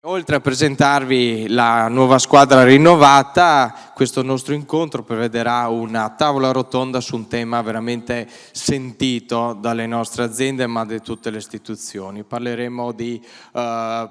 Oltre a presentarvi la nuova squadra rinnovata, questo nostro incontro prevederà una tavola rotonda su un tema veramente sentito dalle nostre aziende ma di tutte le istituzioni. Parleremo di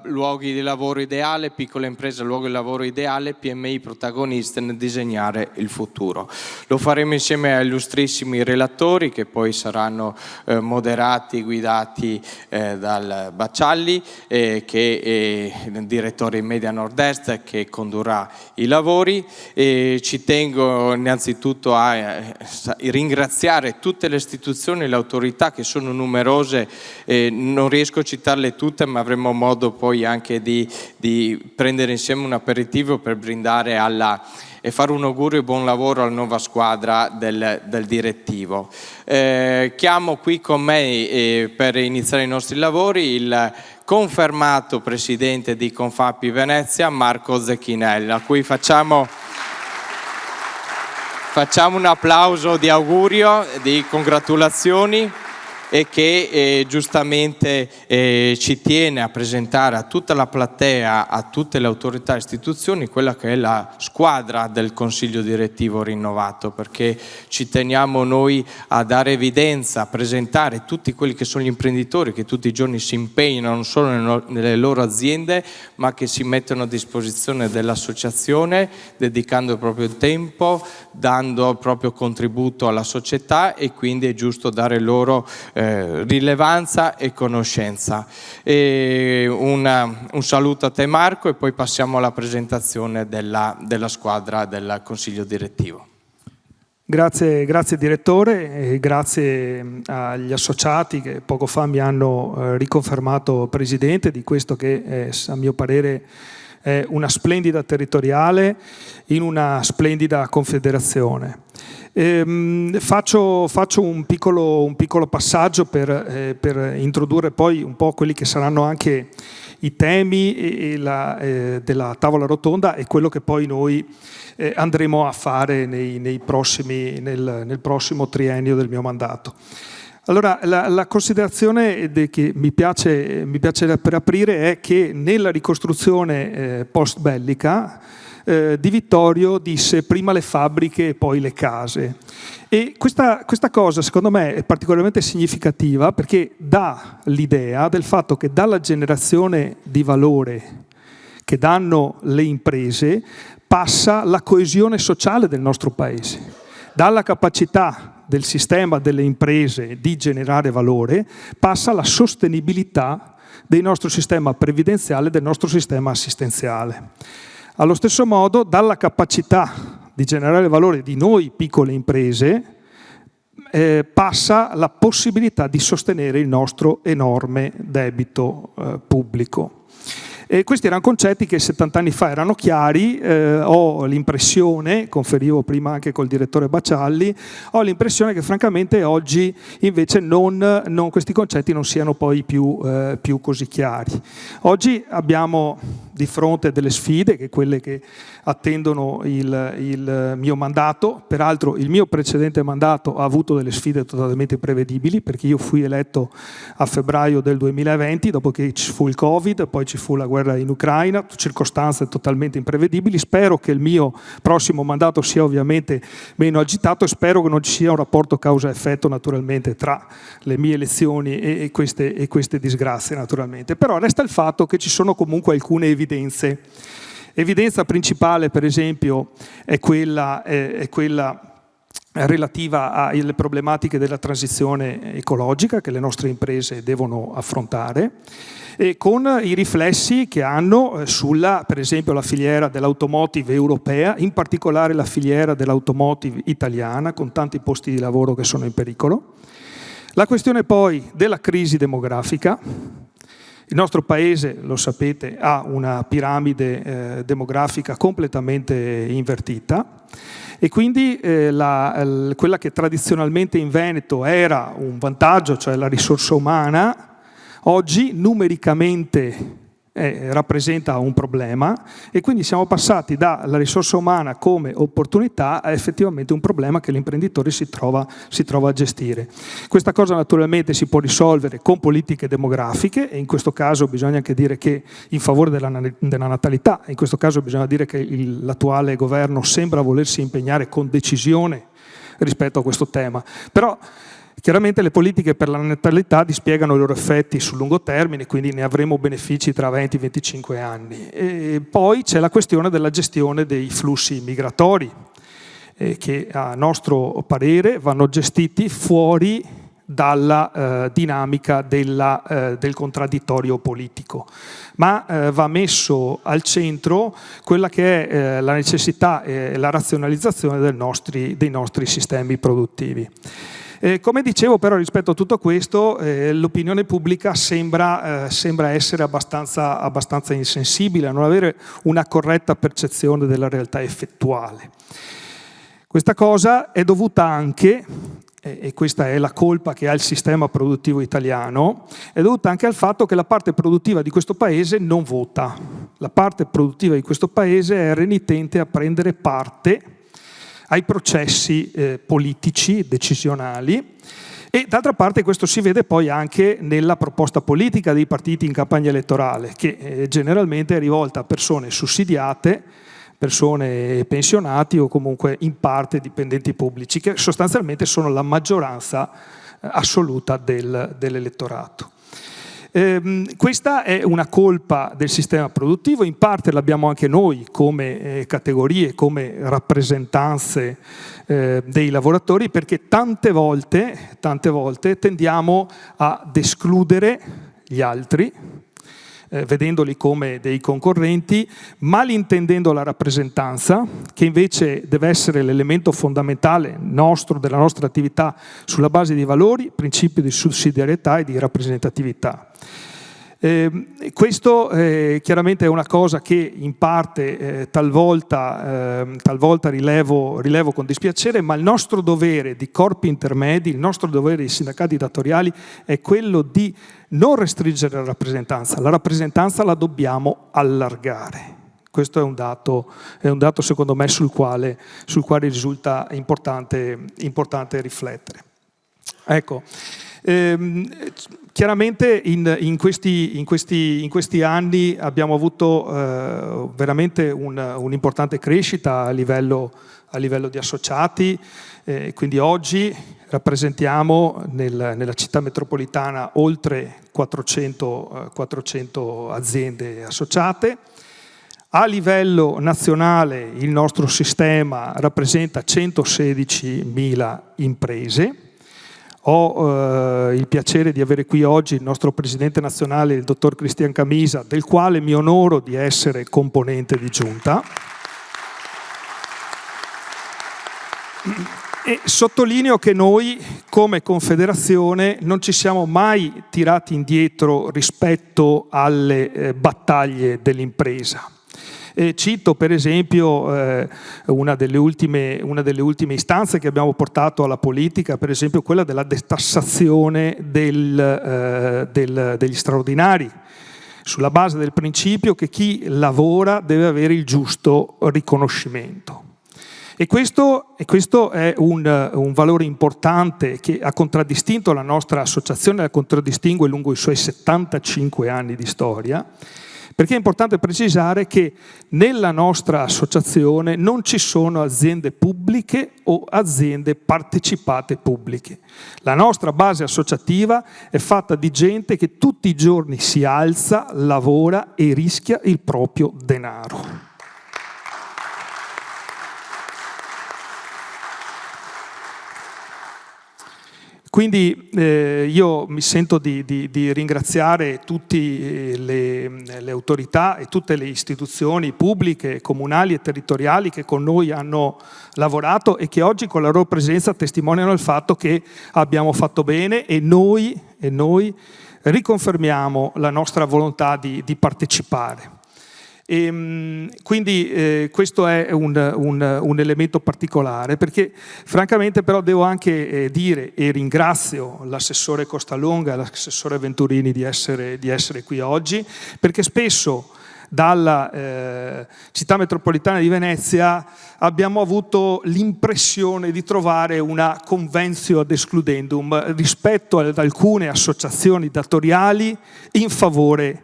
luoghi di lavoro ideale, piccole imprese, luoghi di lavoro ideale, PMI protagoniste nel disegnare il futuro. Lo faremo insieme a illustrissimi relatori che poi saranno moderati, guidati dal Baccialli che direttore in Media Nord-Est che condurrà i lavori. Ci tengo innanzitutto a ringraziare tutte le istituzioni e le autorità che sono numerose, non riesco a citarle tutte ma avremo modo poi anche di prendere insieme un aperitivo per brindare e fare un augurio e buon lavoro alla nuova squadra del direttivo. Chiamo qui con me per iniziare i nostri lavori il confermato presidente di Confapi Venezia, Marco Zecchinelli, a cui facciamo un applauso di augurio, di congratulazioni e che giustamente ci tiene a presentare a tutta la platea, a tutte le autorità e istituzioni, quella che è la squadra del Consiglio Direttivo rinnovato, perché ci teniamo noi a dare evidenza, a presentare tutti quelli che sono gli imprenditori che tutti i giorni si impegnano non solo nelle loro aziende, ma che si mettono a disposizione dell'associazione, dedicando il proprio tempo, dando il proprio contributo alla società e quindi è giusto dare loro rilevanza e conoscenza. Un saluto a te Marco e poi passiamo alla presentazione della squadra del Consiglio Direttivo. Grazie direttore e grazie agli associati che poco fa mi hanno riconfermato presidente di questo che a mio parere è una splendida territoriale in una splendida confederazione. Faccio un piccolo passaggio per introdurre poi un po' quelli che saranno anche i temi della tavola rotonda e quello che poi noi andremo a fare nel prossimo triennio del mio mandato. Allora, la considerazione che mi piace per aprire è che nella ricostruzione post-bellica Di Vittorio disse prima le fabbriche e poi le case. E questa cosa secondo me è particolarmente significativa perché dà l'idea del fatto che dalla generazione di valore che danno le imprese passa la coesione sociale del nostro paese, dalla capacità del sistema delle imprese di generare valore passa la sostenibilità del nostro sistema previdenziale, del nostro sistema assistenziale. Allo stesso modo, dalla capacità di generare valore di noi piccole imprese, passa la possibilità di sostenere il nostro enorme debito pubblico. E questi erano concetti che 70 anni fa erano chiari, ho l'impressione, conferivo prima anche col direttore Baccialli, ho l'impressione che francamente oggi invece questi concetti non siano poi più così chiari. Oggi abbiamo di fronte delle sfide, che quelle che attendono il mio mandato. Peraltro il mio precedente mandato ha avuto delle sfide totalmente imprevedibili, perché io fui eletto a febbraio del 2020, dopo che ci fu il Covid, poi ci fu la guerra in Ucraina, circostanze totalmente imprevedibili. Spero che il mio prossimo mandato sia ovviamente meno agitato e spero che non ci sia un rapporto causa-effetto naturalmente tra le mie elezioni e queste disgrazie naturalmente. Però resta il fatto che ci sono comunque alcune evidenze. Evidenza principale, per esempio, è quella relativa alle problematiche della transizione ecologica che le nostre imprese devono affrontare, e con i riflessi che hanno sulla, per esempio, la filiera dell'automotive europea, in particolare la filiera dell'automotive italiana, con tanti posti di lavoro che sono in pericolo. La questione poi della crisi demografica. Il nostro paese, lo sapete, ha una piramide demografica completamente invertita e quindi quella che tradizionalmente in Veneto era un vantaggio, cioè la risorsa umana, oggi numericamente rappresenta un problema, e quindi siamo passati dalla risorsa umana come opportunità a effettivamente un problema che l'imprenditore si trova a gestire. Questa cosa naturalmente si può risolvere con politiche demografiche, e in questo caso bisogna anche dire che in favore della natalità, in questo caso bisogna dire che l'attuale governo sembra volersi impegnare con decisione rispetto a questo tema, però chiaramente le politiche per la natalità dispiegano i loro effetti sul lungo termine, quindi ne avremo benefici tra 20 e 25 anni. E poi c'è la questione della gestione dei flussi migratori, che a nostro parere vanno gestiti fuori dalla dinamica del contraddittorio politico, ma va messo al centro quella che è la necessità e la razionalizzazione dei nostri sistemi produttivi. Come dicevo, però, rispetto a tutto questo l'opinione pubblica sembra essere abbastanza insensibile, a non avere una corretta percezione della realtà effettuale. Questa cosa è dovuta anche, e questa è la colpa che ha il sistema produttivo italiano, è dovuta anche al fatto che la parte produttiva di questo paese non vota. La parte produttiva di questo paese è renitente a prendere parte ai processi politici, decisionali, e d'altra parte questo si vede poi anche nella proposta politica dei partiti in campagna elettorale, che generalmente è rivolta a persone sussidiate, persone pensionati o comunque in parte dipendenti pubblici, che sostanzialmente sono la maggioranza assoluta dell'elettorato. Questa è una colpa del sistema produttivo, in parte l'abbiamo anche noi come categorie, come rappresentanze dei lavoratori, perché tante volte tendiamo ad escludere gli altri, vedendoli come dei concorrenti, malintendendo la rappresentanza, che invece deve essere l'elemento fondamentale della nostra attività sulla base dei valori, principio di sussidiarietà e di rappresentatività. Questo chiaramente è una cosa che in parte talvolta rilevo con dispiacere, ma il nostro dovere di corpi intermedi, il nostro dovere di sindacati datoriali è quello di non restringere la rappresentanza la dobbiamo allargare. Questo è un dato secondo me sul quale risulta importante riflettere. Ecco. Chiaramente in questi anni abbiamo avuto veramente un'importante crescita a livello di associati, quindi oggi rappresentiamo nella città metropolitana oltre 400 aziende associate. A livello nazionale il nostro sistema rappresenta 116.000 imprese. Ho il piacere di avere qui oggi il nostro presidente nazionale, il dottor Cristian Camisa, del quale mi onoro di essere componente di giunta. E sottolineo che noi, come Confederazione, non ci siamo mai tirati indietro rispetto alle battaglie dell'impresa. Cito per esempio una delle ultime istanze che abbiamo portato alla politica, per esempio quella della detassazione degli straordinari, sulla base del principio che chi lavora deve avere il giusto riconoscimento. E questo è un valore importante che ha contraddistinto la nostra associazione, la contraddistingue lungo i suoi 75 anni di storia, perché è importante precisare che nella nostra associazione non ci sono aziende pubbliche o aziende partecipate pubbliche. La nostra base associativa è fatta di gente che tutti i giorni si alza, lavora e rischia il proprio denaro. Quindi io mi sento di ringraziare tutte le autorità e tutte le istituzioni pubbliche, comunali e territoriali che con noi hanno lavorato e che oggi con la loro presenza testimoniano il fatto che abbiamo fatto bene, e noi riconfermiamo la nostra volontà di partecipare. Quindi questo è un elemento particolare, perché francamente però devo anche dire, e ringrazio l'assessore Costalonga e l'assessore Venturini di essere qui oggi, perché spesso dalla città metropolitana di Venezia abbiamo avuto l'impressione di trovare una conventio ad excludendum rispetto ad alcune associazioni datoriali in favore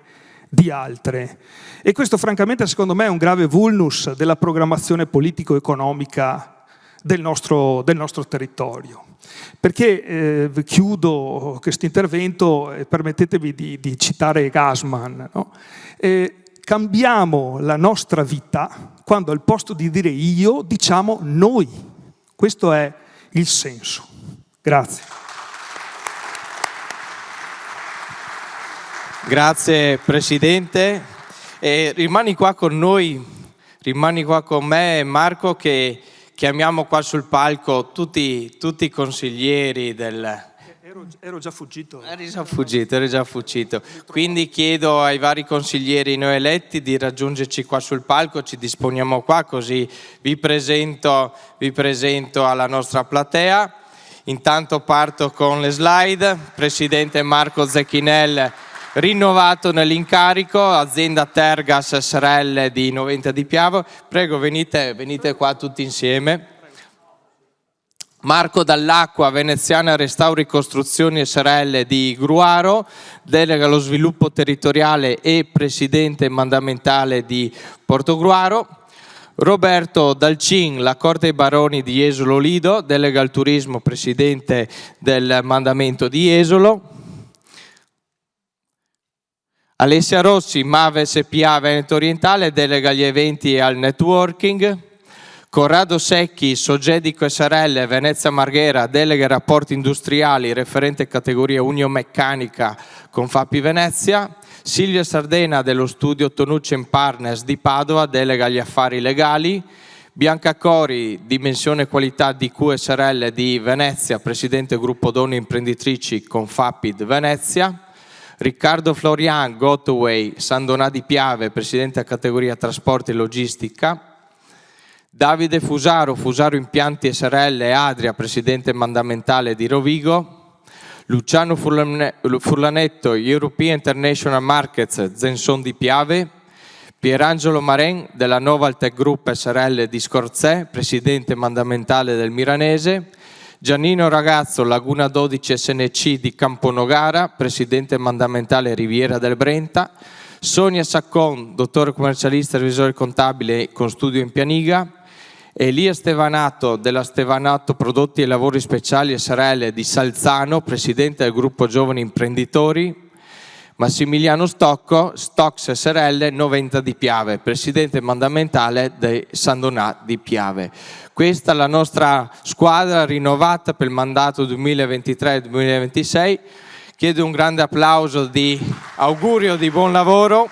di altre. E questo francamente secondo me è un grave vulnus della programmazione politico-economica del nostro territorio. Perché chiudo questo intervento e permettetemi di citare Gassman, no? Cambiamo la nostra vita quando al posto di dire io diciamo noi. Questo è il senso. Grazie. Grazie Presidente. Rimani qua con noi, rimani qua con me e Marco, che chiamiamo qua sul palco tutti i consiglieri del... Ero già fuggito. Eri già fuggito. Quindi chiedo ai vari consiglieri neoeletti di raggiungerci qua sul palco, ci disponiamo qua, così vi presento alla nostra platea. Intanto parto con le slide. Presidente Marco Zecchinel, rinnovato nell'incarico, azienda Tergas SRL di Noventa di Piave. Prego, venite qua tutti insieme. Marco Dall'Acqua, Veneziana Restauri Costruzioni SRL di Gruaro, delega allo sviluppo territoriale e presidente mandamentale di Portogruaro. Roberto Dalcin, la Corte dei Baroni di Jesolo Lido, delega al turismo, presidente del mandamento di Jesolo. Alessia Rossi, Mave SPA Veneto Orientale, delega agli eventi e al networking. Corrado Secchi, Sogedico SRL, Venezia Marghera, delega ai rapporti industriali, referente categoria Uniomeccanica con Fapi Venezia. Silvia Sardena dello studio Tonucci Partners di Padova, delega agli affari legali. Bianca Cori, Dimensione Qualità DQ SRL di Venezia, presidente gruppo donne imprenditrici con Fapid Venezia. Riccardo Florian, Gotoway, San Donà di Piave, presidente categoria trasporti e logistica. Davide Fusaro, Fusaro Impianti SRL e Adria, presidente mandamentale di Rovigo. Luciano Furlanetto, European International Markets, Zenson di Piave. Pierangelo Maren della Novaltech Group SRL di Scorzè, presidente mandamentale del Milanese. Giannino Ragazzo, Laguna 12 SNC di Camponogara, presidente mandamentale Riviera del Brenta. Sonia Saccon, dottore commercialista e revisore contabile con studio in Pianiga. Elia Stevanato della Stevanato Prodotti e Lavori Speciali SRL di Salzano, presidente del gruppo Giovani Imprenditori. Massimiliano Stocco, Stocks SRL Noventa di Piave, presidente mandamentale di San Donà di Piave. Questa è la nostra squadra rinnovata per il mandato 2023-2026. Chiedo un grande applauso di augurio di buon lavoro.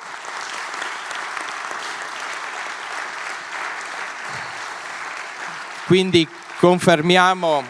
Quindi confermiamo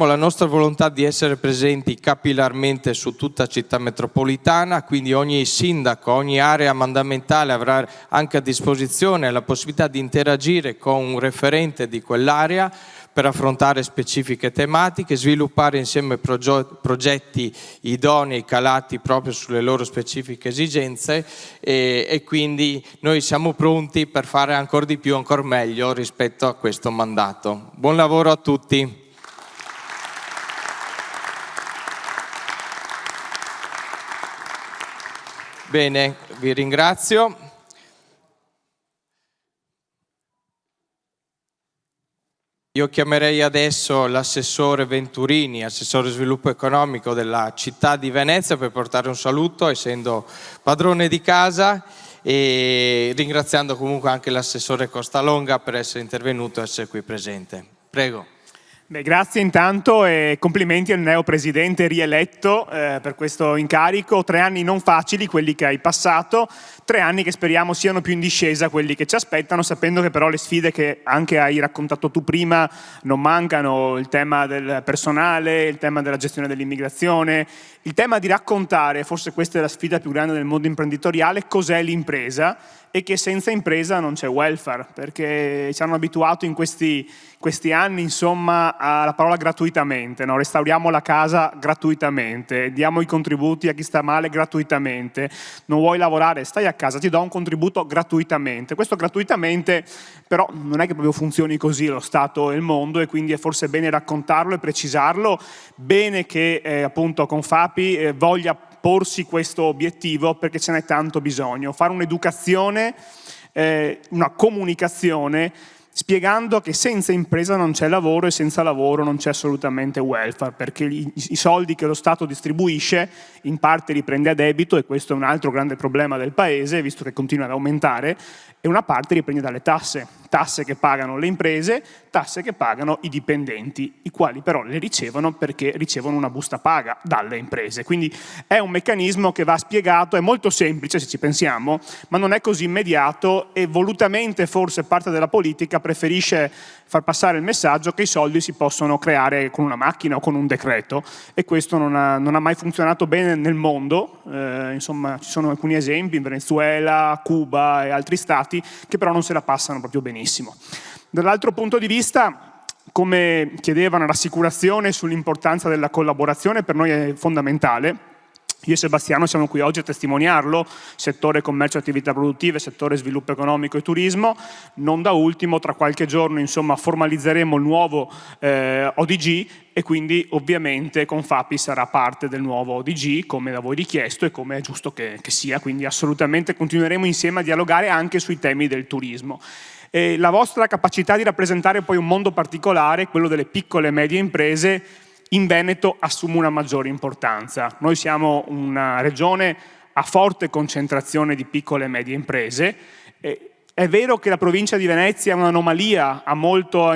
la nostra volontà di essere presenti capillarmente su tutta città metropolitana, quindi ogni sindaco, ogni area mandamentale avrà anche a disposizione la possibilità di interagire con un referente di quell'area per affrontare specifiche tematiche, sviluppare insieme progetti idonei, calati proprio sulle loro specifiche esigenze e quindi noi siamo pronti per fare ancora di più, ancora meglio rispetto a questo mandato. Buon lavoro a tutti. Bene, vi ringrazio. Io chiamerei adesso l'assessore Venturini, assessore sviluppo economico della città di Venezia, per portare un saluto, essendo padrone di casa, e ringraziando comunque anche l'assessore Costalonga per essere intervenuto e essere qui presente. Prego. Beh, grazie intanto e complimenti al neo presidente rieletto per questo incarico. 3 anni non facili, quelli che hai passato, 3 anni che speriamo siano più in discesa quelli che ci aspettano, sapendo che però le sfide che anche hai raccontato tu prima non mancano: il tema del personale, il tema della gestione dell'immigrazione, il tema di raccontare, forse questa è la sfida più grande del mondo imprenditoriale, cos'è l'impresa e che senza impresa non c'è welfare, perché ci hanno abituato in questi anni, insomma, alla parola gratuitamente, no? Restauriamo la casa gratuitamente, diamo i contributi a chi sta male gratuitamente, non vuoi lavorare, stai a casa, ti do un contributo gratuitamente. Questo gratuitamente però non è che proprio funzioni così lo Stato e il mondo, e quindi è forse bene raccontarlo e precisarlo, bene che appunto Confapi voglia porsi questo obiettivo, perché ce n'è tanto bisogno. Fare un'educazione, una comunicazione, spiegando che senza impresa non c'è lavoro e senza lavoro non c'è assolutamente welfare, perché i soldi che lo Stato distribuisce in parte li prende a debito, e questo è un altro grande problema del Paese, visto che continua ad aumentare, e una parte li prende dalle tasse che pagano le imprese, tasse che pagano i dipendenti, i quali però le ricevono perché ricevono una busta paga dalle imprese. Quindi è un meccanismo che va spiegato, è molto semplice se ci pensiamo, ma non è così immediato, e volutamente forse parte della politica preferisce far passare il messaggio che i soldi si possono creare con una macchina o con un decreto, e questo non ha mai funzionato bene nel mondo. Insomma, ci sono alcuni esempi in Venezuela, Cuba e altri stati che però non se la passano proprio benissimo. Dall'altro punto di vista, come chiedevano, rassicurazione sull'importanza della collaborazione per noi è fondamentale. Io e Sebastiano siamo qui oggi a testimoniarlo, settore commercio e attività produttive, settore sviluppo economico e turismo. Non da ultimo, tra qualche giorno, insomma, formalizzeremo il nuovo ODG, e quindi ovviamente Confapi sarà parte del nuovo ODG, come da voi richiesto e come è giusto che sia. Quindi assolutamente continueremo insieme a dialogare anche sui temi del turismo. E la vostra capacità di rappresentare poi un mondo particolare, quello delle piccole e medie imprese, in Veneto assume una maggiore importanza. Noi siamo una regione a forte concentrazione di piccole e medie imprese. È vero che la provincia di Venezia è un'anomalia, ha molto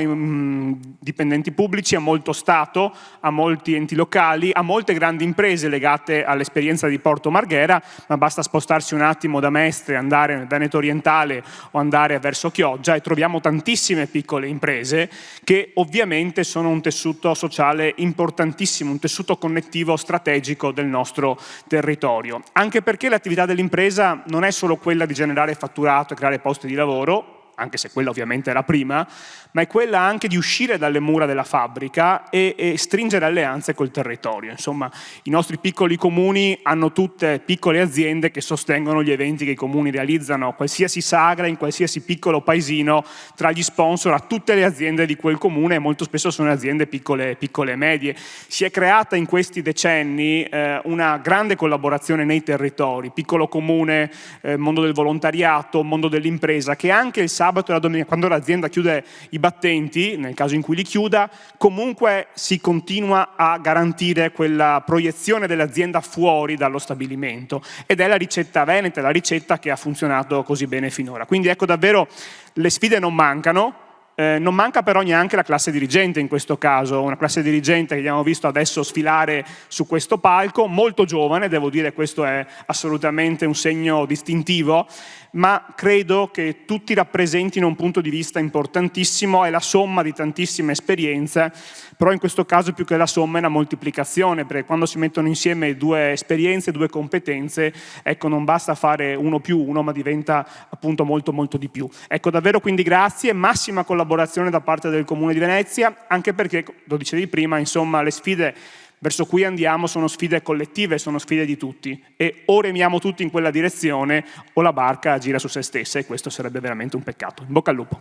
dipendenti pubblici, ha molto Stato, ha molti enti locali, ha molte grandi imprese legate all'esperienza di Porto Marghera, ma basta spostarsi un attimo da Mestre, andare nel Veneto orientale o andare verso Chioggia e troviamo tantissime piccole imprese che ovviamente sono un tessuto sociale importantissimo, un tessuto connettivo strategico del nostro territorio. Anche perché l'attività dell'impresa non è solo quella di generare fatturato e creare posti di lavoro, anche se quella ovviamente è la prima, ma è quella anche di uscire dalle mura della fabbrica e stringere alleanze col territorio. Insomma, i nostri piccoli comuni hanno tutte piccole aziende che sostengono gli eventi che i comuni realizzano, qualsiasi sagra, in qualsiasi piccolo paesino, tra gli sponsor a tutte le aziende di quel comune, e molto spesso sono aziende piccole e medie. Si è creata in questi decenni una grande collaborazione nei territori, piccolo comune, mondo del volontariato, mondo dell'impresa, che anche il sabato e la domenica, quando l'azienda chiude i battenti, nel caso in cui li chiuda, comunque si continua a garantire quella proiezione dell'azienda fuori dallo stabilimento, ed è la ricetta veneta, la ricetta che ha funzionato così bene finora. Quindi ecco, davvero le sfide non mancano. Non manca però neanche la classe dirigente in questo caso, una classe dirigente che abbiamo visto adesso sfilare su questo palco, molto giovane, devo dire, questo è assolutamente un segno distintivo, ma credo che tutti rappresentino un punto di vista importantissimo, è la somma di tantissime esperienze, però in questo caso più che la somma è una moltiplicazione, perché quando si mettono insieme 2 esperienze, 2 competenze, ecco, non basta fare 1 più 1, ma diventa appunto molto molto di più. Ecco, davvero quindi grazie, massima collaborazione da parte del Comune di Venezia, anche perché, lo dicevi prima, insomma, le sfide verso cui andiamo sono sfide collettive, sono sfide di tutti, e o remiamo tutti in quella direzione o la barca gira su se stessa, e questo sarebbe veramente un peccato. In bocca al lupo.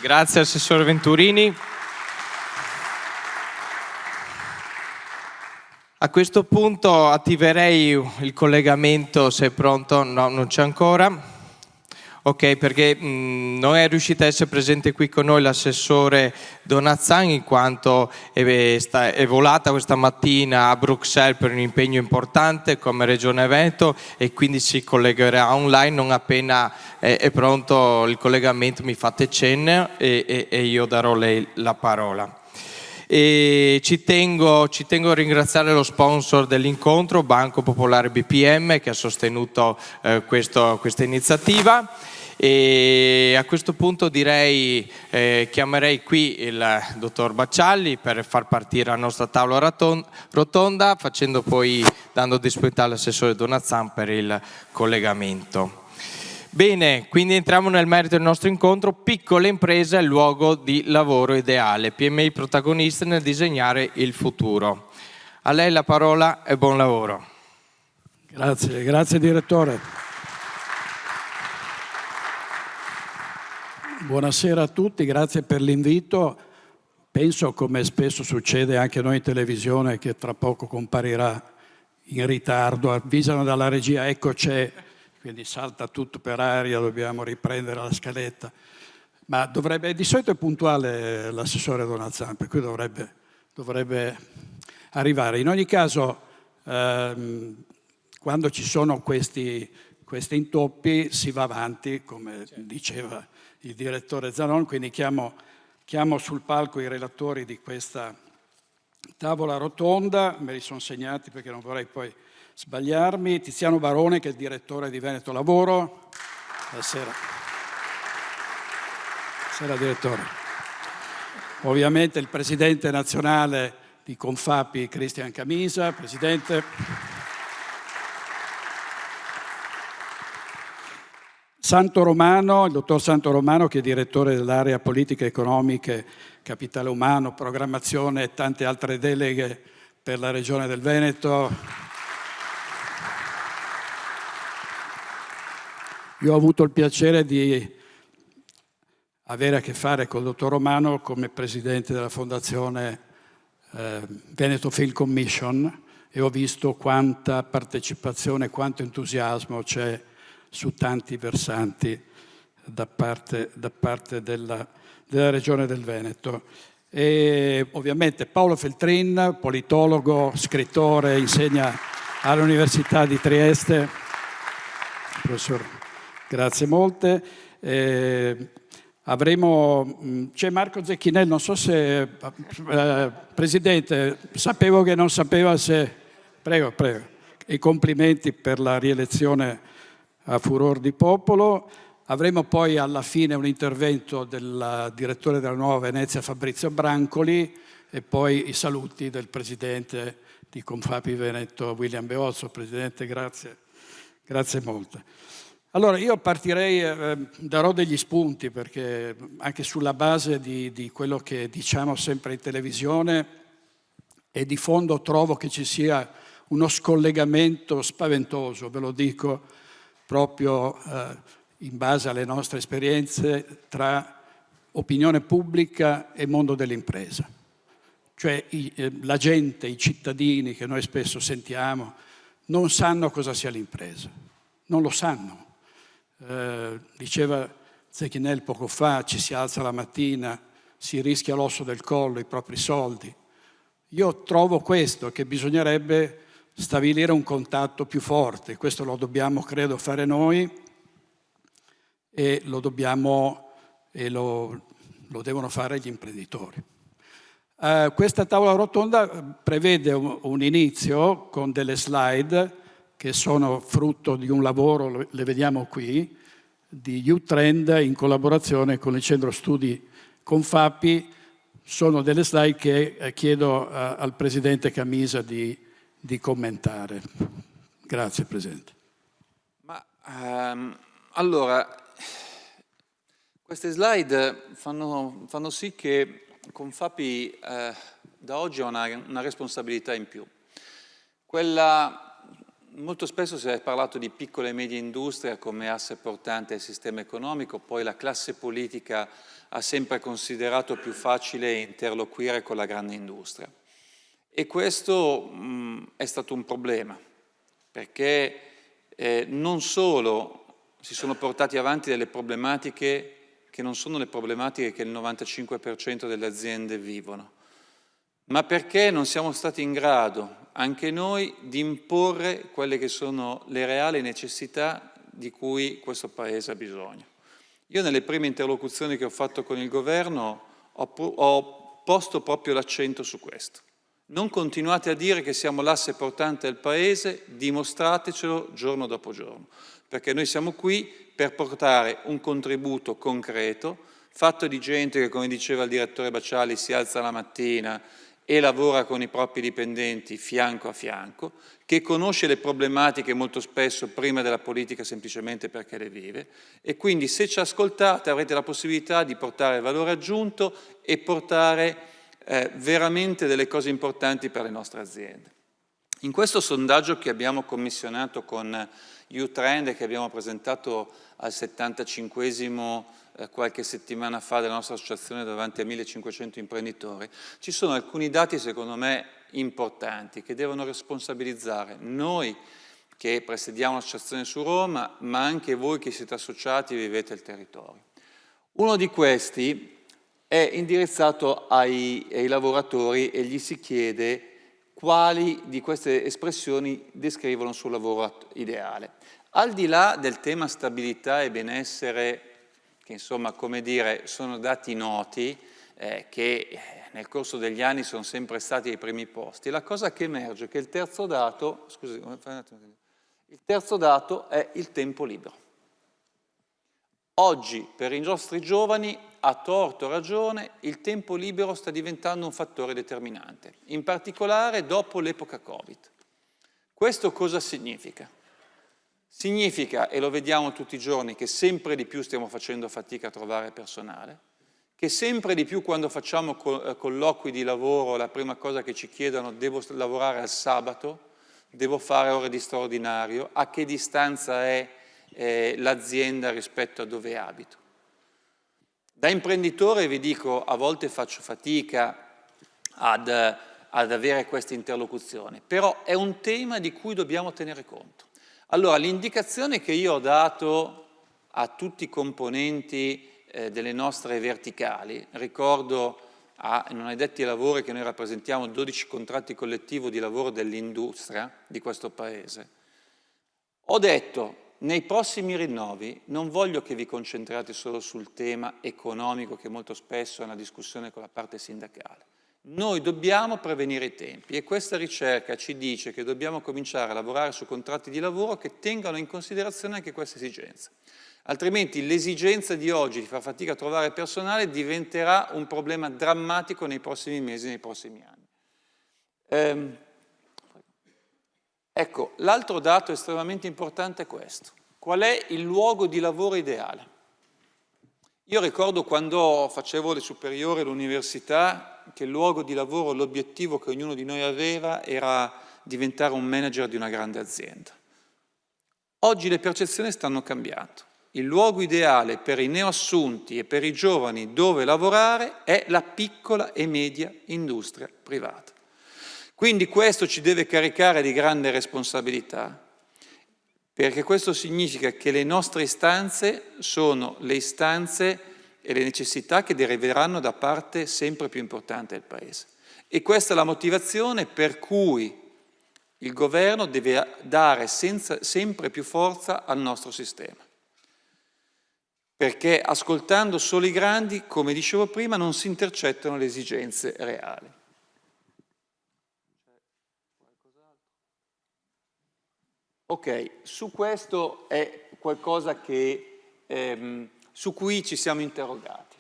Grazie Assessore Venturini. A questo punto attiverei il collegamento, se è pronto. No, non c'è ancora. Ok, perché non è riuscita a essere presente qui con noi l'assessore Donazzan, in quanto è volata questa mattina a Bruxelles per un impegno importante come Regione Veneto, e quindi si collegherà online. Non appena è pronto il collegamento mi fate cenno e io darò lei la parola. E ci tengo a ringraziare lo sponsor dell'incontro, Banco Popolare BPM, che ha sostenuto questa iniziativa. E a questo punto direi chiamerei qui il dottor Baccialli per far partire la nostra tavola rotonda, dando disponibilità all'assessore Donazzan per il collegamento. Bene, quindi entriamo nel merito del nostro incontro. Piccole imprese è il luogo di lavoro ideale, PMI protagoniste nel disegnare il futuro. A lei la parola e buon lavoro. Grazie direttore. Buonasera a tutti, grazie per l'invito. Penso, come spesso succede anche a noi in televisione, che tra poco comparirà in ritardo, avvisano dalla regia, ecco c'è, quindi salta tutto per aria, dobbiamo riprendere la scaletta. Ma di solito è puntuale l'assessore Donazzan, per cui dovrebbe arrivare. In ogni caso, quando ci sono questi intoppi si va avanti, come diceva il direttore Zanon, quindi chiamo sul palco i relatori di questa tavola rotonda, me li sono segnati perché non vorrei poi sbagliarmi. Tiziano Barone, che è il direttore di Veneto Lavoro. Buonasera. Buonasera direttore. Ovviamente il presidente nazionale di Confapi, Cristian Camisa, presidente. Santo Romano, il dottor Santo Romano, che è direttore dell'area politiche economiche, capitale umano, programmazione e tante altre deleghe per la regione del Veneto. Io ho avuto il piacere di avere a che fare col dottor Romano come presidente della fondazione Veneto Film Commission e ho visto quanta partecipazione, quanto entusiasmo c'è su tanti versanti da parte della Regione del Veneto. E ovviamente Paolo Feltrin, politologo, scrittore, insegna all'Università di Trieste. Professore, grazie molte. C'è Marco Zecchinelli, non so se... Presidente, sapevo che non sapeva se... Prego. I complimenti per la rielezione a furor di popolo. Avremo poi alla fine un intervento del direttore della Nuova Venezia Fabrizio Brancoli e poi i saluti del presidente di Confapi Veneto William Beozzo. Presidente, grazie molte. Allora io partirei, darò degli spunti perché anche sulla base di quello che diciamo sempre in televisione e di fondo trovo che ci sia uno scollegamento spaventoso, ve lo dico, proprio in base alle nostre esperienze tra opinione pubblica e mondo dell'impresa. Cioè la gente, i cittadini che noi spesso sentiamo, non sanno cosa sia l'impresa, non lo sanno. Diceva Zecchinelli poco fa, ci si alza la mattina, si rischia l'osso del collo, i propri soldi. Io trovo questo, che bisognerebbe stabilire un contatto più forte, questo lo dobbiamo credo fare noi e lo devono fare gli imprenditori. Questa tavola rotonda prevede un inizio con delle slide che sono frutto di un lavoro, le vediamo qui, di Youth Trend in collaborazione con il Centro Studi Confapi. Sono delle slide che chiedo al Presidente Camisa di commentare. Grazie Presidente. Allora, queste slide fanno sì che Confapi da oggi ha una responsabilità in più. Molto spesso si è parlato di piccola e media industria come asse portante del sistema economico, poi la classe politica ha sempre considerato più facile interloquire con la grande industria. E questo è stato un problema, perché non solo si sono portati avanti delle problematiche che non sono le problematiche che il 95% delle aziende vivono, ma perché non siamo stati in grado, anche noi, di imporre quelle che sono le reali necessità di cui questo Paese ha bisogno. Io nelle prime interlocuzioni che ho fatto con il governo ho posto proprio l'accento su questo. Non continuate a dire che siamo l'asse portante del Paese, dimostratecelo giorno dopo giorno, perché noi siamo qui per portare un contributo concreto, fatto di gente che, come diceva il direttore Baciali, si alza la mattina e lavora con i propri dipendenti fianco a fianco, che conosce le problematiche molto spesso prima della politica semplicemente perché le vive, e quindi se ci ascoltate avrete la possibilità di portare valore aggiunto e portare veramente delle cose importanti per le nostre aziende. In questo sondaggio che abbiamo commissionato con U-Trend e che abbiamo presentato al 75esimo qualche settimana fa della nostra associazione davanti a 1500 imprenditori, ci sono alcuni dati secondo me importanti che devono responsabilizzare noi che presiediamo l'associazione su Roma, ma anche voi che siete associati e vivete il territorio. Uno di questi è indirizzato ai lavoratori e gli si chiede quali di queste espressioni descrivono il suo lavoro ideale. Al di là del tema stabilità e benessere, che insomma, come dire, sono dati noti, che nel corso degli anni sono sempre stati ai primi posti, la cosa che emerge è che il terzo dato, il terzo dato è il tempo libero. Oggi, per i nostri giovani, a torto o ragione, il tempo libero sta diventando un fattore determinante, in particolare dopo l'epoca Covid. Questo cosa significa? Significa, e lo vediamo tutti i giorni, che sempre di più stiamo facendo fatica a trovare personale, che sempre di più quando facciamo colloqui di lavoro la prima cosa che ci chiedono: devo lavorare al sabato, devo fare ore di straordinario, a che distanza è l'azienda rispetto a dove abito. Da imprenditore vi dico, a volte faccio fatica ad avere questa interlocuzione, però è un tema di cui dobbiamo tenere conto. Allora, l'indicazione che io ho dato a tutti i componenti delle nostre verticali, ricordo a non addetti ai lavori che noi rappresentiamo 12 contratti collettivi di lavoro dell'industria di questo Paese, ho detto: nei prossimi rinnovi non voglio che vi concentriate solo sul tema economico, che molto spesso è una discussione con la parte sindacale. Noi dobbiamo prevenire i tempi e questa ricerca ci dice che dobbiamo cominciare a lavorare su contratti di lavoro che tengano in considerazione anche questa esigenza. Altrimenti l'esigenza di oggi di far fatica a trovare personale diventerà un problema drammatico nei prossimi mesi e nei prossimi anni. Ecco, l'altro dato estremamente importante è questo. Qual è il luogo di lavoro ideale? Io ricordo quando facevo le superiori all'università che il luogo di lavoro, l'obiettivo che ognuno di noi aveva era diventare un manager di una grande azienda. Oggi le percezioni stanno cambiando. Il luogo ideale per i neoassunti e per i giovani dove lavorare è la piccola e media industria privata. Quindi questo ci deve caricare di grande responsabilità, perché questo significa che le nostre istanze sono le istanze e le necessità che deriveranno da parte sempre più importante del Paese. E questa è la motivazione per cui il governo deve dare sempre più forza al nostro sistema. Perché ascoltando solo i grandi, come dicevo prima, non si intercettano le esigenze reali. Ok, su questo è qualcosa su cui ci siamo interrogati.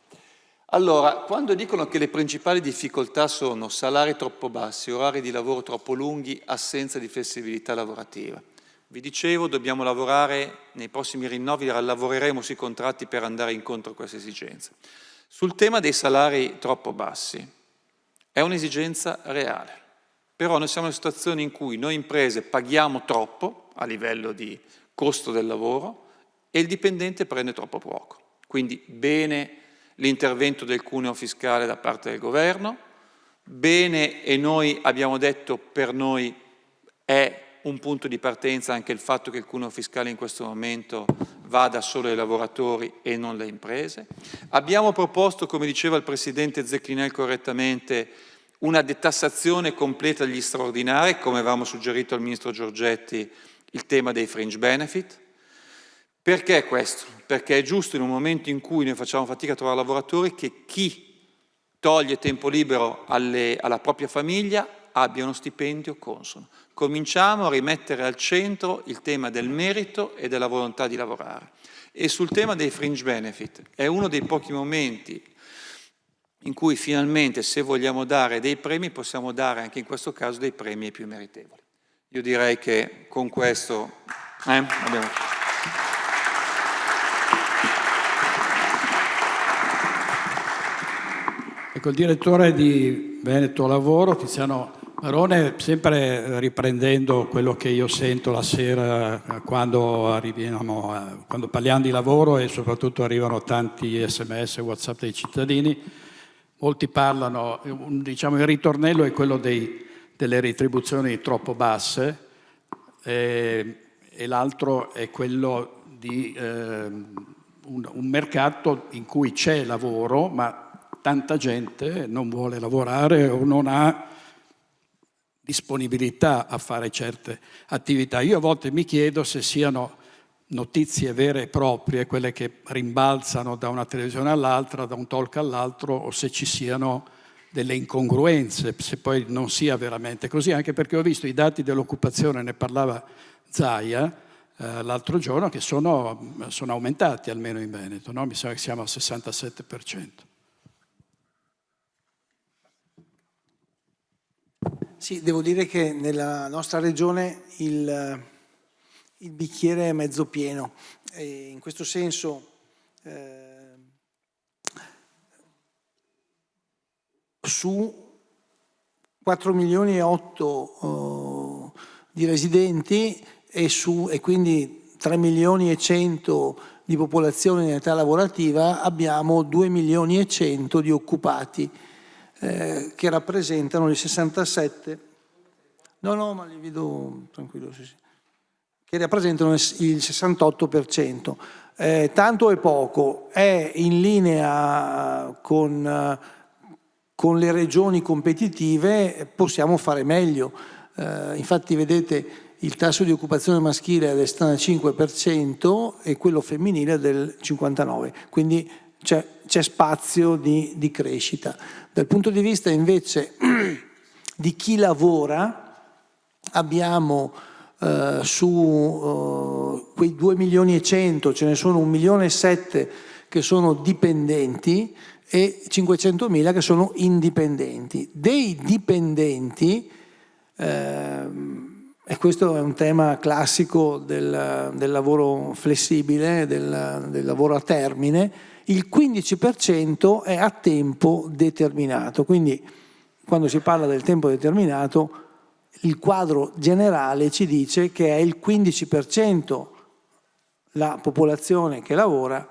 Allora, quando dicono che le principali difficoltà sono salari troppo bassi, orari di lavoro troppo lunghi, assenza di flessibilità lavorativa, vi dicevo, dobbiamo lavorare nei prossimi rinnovi, lavoreremo sui contratti per andare incontro a queste esigenze. Sul tema dei salari troppo bassi, è un'esigenza reale. Però noi siamo in una situazione in cui noi imprese paghiamo troppo a livello di costo del lavoro e il dipendente prende troppo poco. Quindi bene l'intervento del cuneo fiscale da parte del governo, bene, e noi abbiamo detto per noi è un punto di partenza anche il fatto che il cuneo fiscale in questo momento vada solo ai lavoratori e non alle imprese. Abbiamo proposto, come diceva il Presidente Zecchinel correttamente, una detassazione completa degli straordinari, come avevamo suggerito al Ministro Giorgetti, il tema dei fringe benefit. Perché questo? Perché è giusto in un momento in cui noi facciamo fatica a trovare lavoratori che chi toglie tempo libero alla propria famiglia abbia uno stipendio consono. Cominciamo a rimettere al centro il tema del merito e della volontà di lavorare. E sul tema dei fringe benefit è uno dei pochi momenti in cui finalmente, se vogliamo dare dei premi, possiamo dare anche in questo caso dei premi ai più meritevoli. Io direi che con questo abbiamo... Ecco, il direttore di Veneto Lavoro, Tiziano Barone, sempre riprendendo quello che io sento la sera quando parliamo di lavoro e soprattutto arrivano tanti SMS e WhatsApp dei cittadini, molti parlano, diciamo il ritornello è quello delle retribuzioni troppo basse e l'altro è quello di un mercato in cui c'è lavoro ma tanta gente non vuole lavorare o non ha disponibilità a fare certe attività. Io a volte mi chiedo se siano notizie vere e proprie, quelle che rimbalzano da una televisione all'altra, da un talk all'altro, o se ci siano delle incongruenze, se poi non sia veramente così, anche perché ho visto i dati dell'occupazione, ne parlava Zaia l'altro giorno, che sono aumentati almeno in Veneto, no? Mi sembra che siamo al 67%. Sì, devo dire che nella nostra regione il bicchiere è mezzo pieno e in questo senso su 4 milioni e 8 di residenti e quindi 3 milioni e 100 di popolazione in età lavorativa abbiamo 2 milioni e 100 di occupati che rappresentano il 67, ma li vedo tranquillo, sì. Che rappresentano il 68%. Tanto è poco, è in linea con le regioni competitive, possiamo fare meglio. Infatti vedete il tasso di occupazione maschile è del 75% e quello femminile è del 59%, quindi c'è spazio di crescita. Dal punto di vista invece di chi lavora, abbiamo su quei 2 milioni e 100 ce ne sono 1 milione e 7 che sono dipendenti e 500.000 che sono indipendenti. Dei dipendenti, e questo è un tema classico del lavoro flessibile, del lavoro a termine, il 15% è a tempo determinato. Quindi quando si parla del tempo determinato, il quadro generale ci dice che è il 15% la popolazione che lavora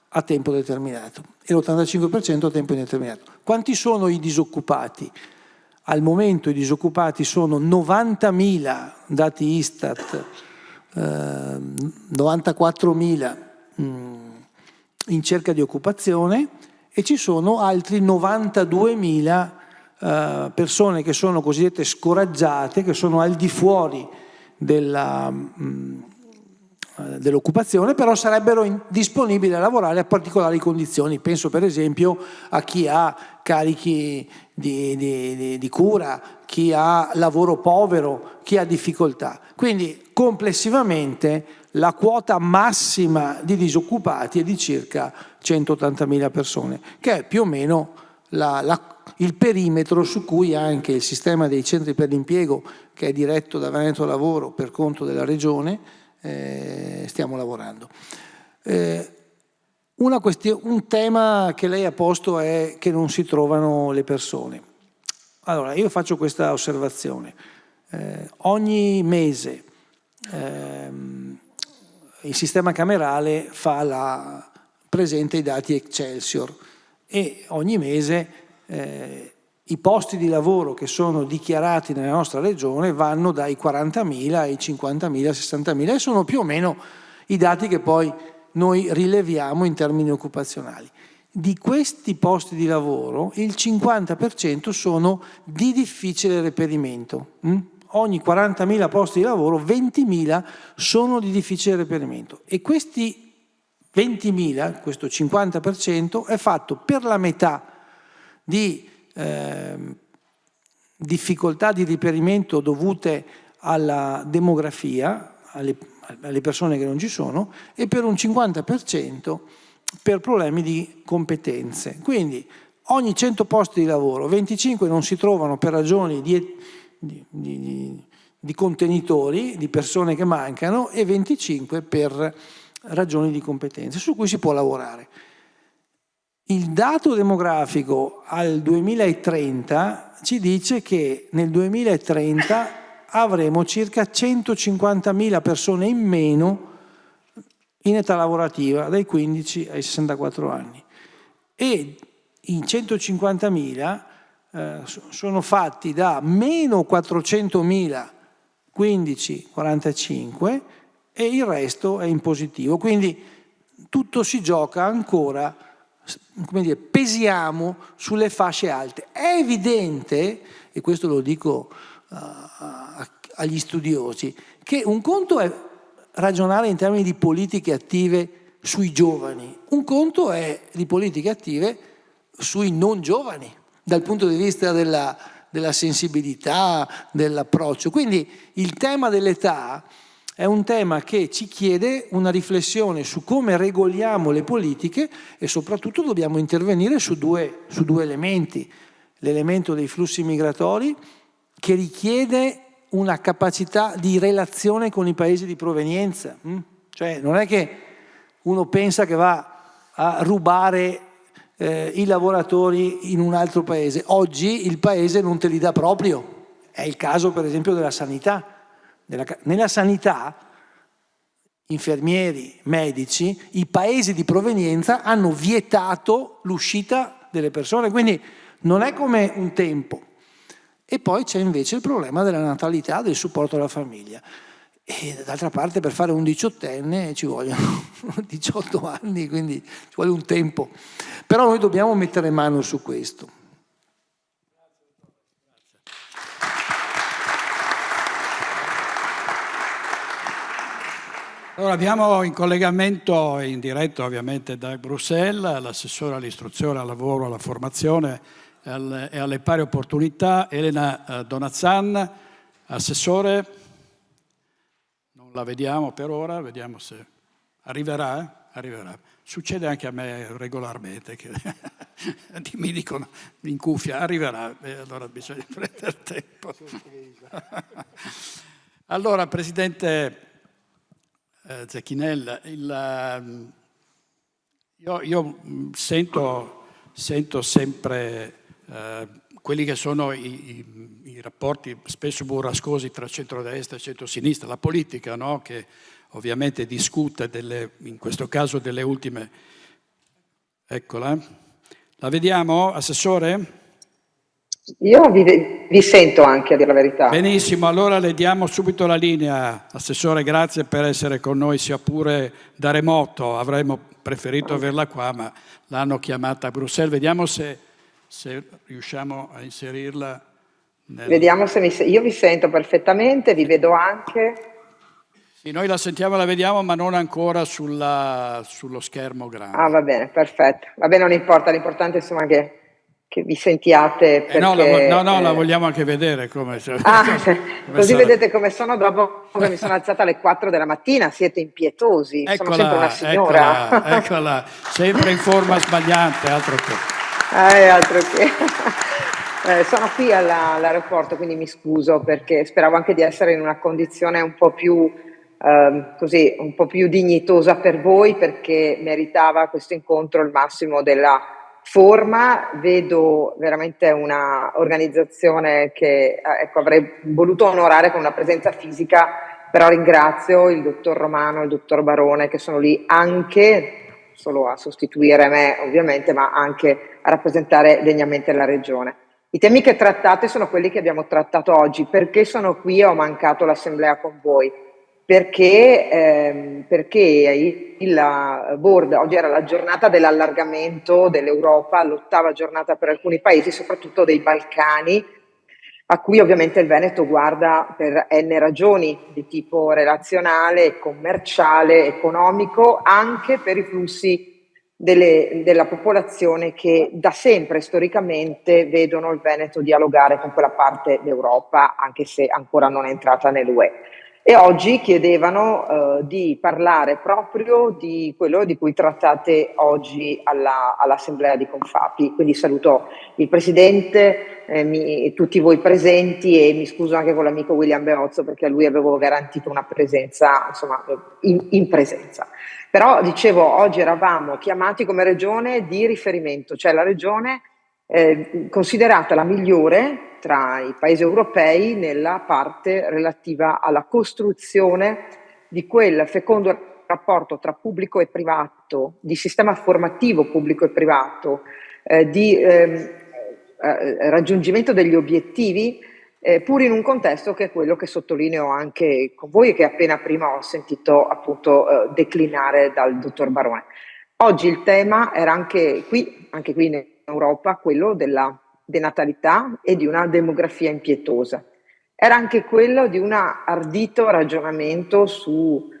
a tempo determinato e l'85% a tempo indeterminato. Quanti sono i disoccupati? Al momento i disoccupati sono 90.000, dati Istat, 94.000 in cerca di occupazione e ci sono altri 92.000 persone che sono cosiddette scoraggiate, che sono al di fuori dell'occupazione, però sarebbero disponibili a lavorare a particolari condizioni. Penso per esempio a chi ha carichi di cura, chi ha lavoro povero, chi ha difficoltà. Quindi complessivamente la quota massima di disoccupati è di circa 180.000 persone, che è più o meno il perimetro su cui anche il sistema dei centri per l'impiego, che è diretto da Veneto Lavoro per conto della Regione, stiamo lavorando. Un tema che lei ha posto è che non si trovano le persone. Allora, io faccio questa osservazione. Ogni mese il sistema camerale presenta i dati Excelsior e ogni mese i posti di lavoro che sono dichiarati nella nostra regione vanno dai 40.000 ai 50.000, 60.000 e sono più o meno i dati che poi noi rileviamo in termini occupazionali. Di questi posti di lavoro il 50% sono di difficile reperimento. Ogni 40.000 posti di lavoro 20.000 sono di difficile reperimento e questi 20.000, questo 50%, è fatto per la metà di difficoltà di reperimento dovute alla demografia, alle persone che non ci sono, e per un 50% per problemi di competenze. Quindi ogni 100 posti di lavoro, 25 non si trovano per ragioni di contenitori, di persone che mancano, e 25 per ragioni di competenze, su cui si può lavorare. Il dato demografico al 2030 ci dice che nel 2030 avremo circa 150.000 persone in meno in età lavorativa, dai 15 ai 64 anni. E i 150.000 sono fatti da meno 400.000 15-45 e il resto è in positivo. Quindi tutto si gioca ancora, come dire, pesiamo sulle fasce alte. È evidente, e questo lo dico agli studiosi, che un conto è ragionare in termini di politiche attive sui giovani, un conto è di politiche attive sui non giovani, dal punto di vista della sensibilità, dell'approccio. Quindi il tema dell'età è un tema che ci chiede una riflessione su come regoliamo le politiche, e soprattutto dobbiamo intervenire su due elementi. L'elemento dei flussi migratori, che richiede una capacità di relazione con i paesi di provenienza. Cioè non è che uno pensa che va a rubare i lavoratori in un altro paese. Oggi il paese non te li dà proprio. È il caso per esempio della sanità. Nella sanità, infermieri, medici, i paesi di provenienza hanno vietato l'uscita delle persone, quindi non è come un tempo. E poi c'è invece il problema della natalità, del supporto alla famiglia. E d'altra parte per fare un 18enne ci vogliono 18 anni, quindi ci vuole un tempo. Però noi dobbiamo mettere mano su questo. Allora, abbiamo in collegamento in diretta ovviamente da Bruxelles l'assessore all'istruzione, al lavoro, alla formazione e alle pari opportunità, Elena Donazzan. Assessore, non la vediamo per ora, vediamo se arriverà. Succede anche a me regolarmente che mi dicono in cuffia arriverà, e allora bisogna prendere tempo. Allora, Presidente Zecchinella, io sento sempre quelli che sono i rapporti spesso burrascosi tra centrodestra e centrosinistra, la politica, no? Che ovviamente discute in questo caso delle ultime. Eccola. La vediamo, Assessore? Io vi sento anche, a dire la verità. Benissimo, allora le diamo subito la linea. Assessore, grazie per essere con noi, sia pure da remoto. Avremmo preferito averla qua, ma l'hanno chiamata a Bruxelles. Vediamo se riusciamo a inserirla. Vediamo se io vi sento perfettamente, vi vedo anche. Sì, noi la sentiamo e la vediamo, ma non ancora sullo schermo grande. Ah, va bene, perfetto. Va bene, non importa, l'importante insomma che vi sentiate. Perché, la vogliamo anche vedere come così sarà. vedete come sono dopo che mi sono alzata alle 4 della mattina, siete impietosi, sono sempre una signora. Eccola, sempre in forma sbagliante, altro che. Altro che. Sono qui all'aeroporto, quindi mi scuso perché speravo anche di essere in una condizione un po' più un po' più dignitosa per voi, perché meritava questo incontro il massimo della forma. Vedo veramente una organizzazione che avrei voluto onorare con una presenza fisica, però ringrazio il dottor Romano e il dottor Barone che sono lì anche solo a sostituire me ovviamente, ma anche a rappresentare degnamente la Regione. I temi che trattate sono quelli che abbiamo trattato oggi. Perché sono qui e ho mancato l'assemblea con voi? Perché il board, oggi era la giornata dell'allargamento dell'Europa, l'8ª giornata per alcuni paesi, soprattutto dei Balcani, a cui ovviamente il Veneto guarda per n ragioni di tipo relazionale, commerciale, economico, anche per i flussi della popolazione che da sempre storicamente vedono il Veneto dialogare con quella parte d'Europa, anche se ancora non è entrata nell'UE. E oggi chiedevano di parlare proprio di quello di cui trattate oggi all'Assemblea di Confapi. Quindi saluto il Presidente, tutti voi presenti, e mi scuso anche con l'amico William Beozzo, perché a lui avevo garantito una presenza, insomma, in presenza. Però, dicevo, oggi eravamo chiamati come regione di riferimento, cioè la regione considerata la migliore tra i paesi europei nella parte relativa alla costruzione di quel fecondo rapporto tra pubblico e privato, di sistema formativo pubblico e privato, di raggiungimento degli obiettivi, pur in un contesto che è quello che sottolineo anche con voi e che appena prima ho sentito appunto declinare dal dottor Barone. Oggi il tema era anche qui in Europa, quello della denatalità e di una demografia impietosa. Era anche quello di un ardito ragionamento su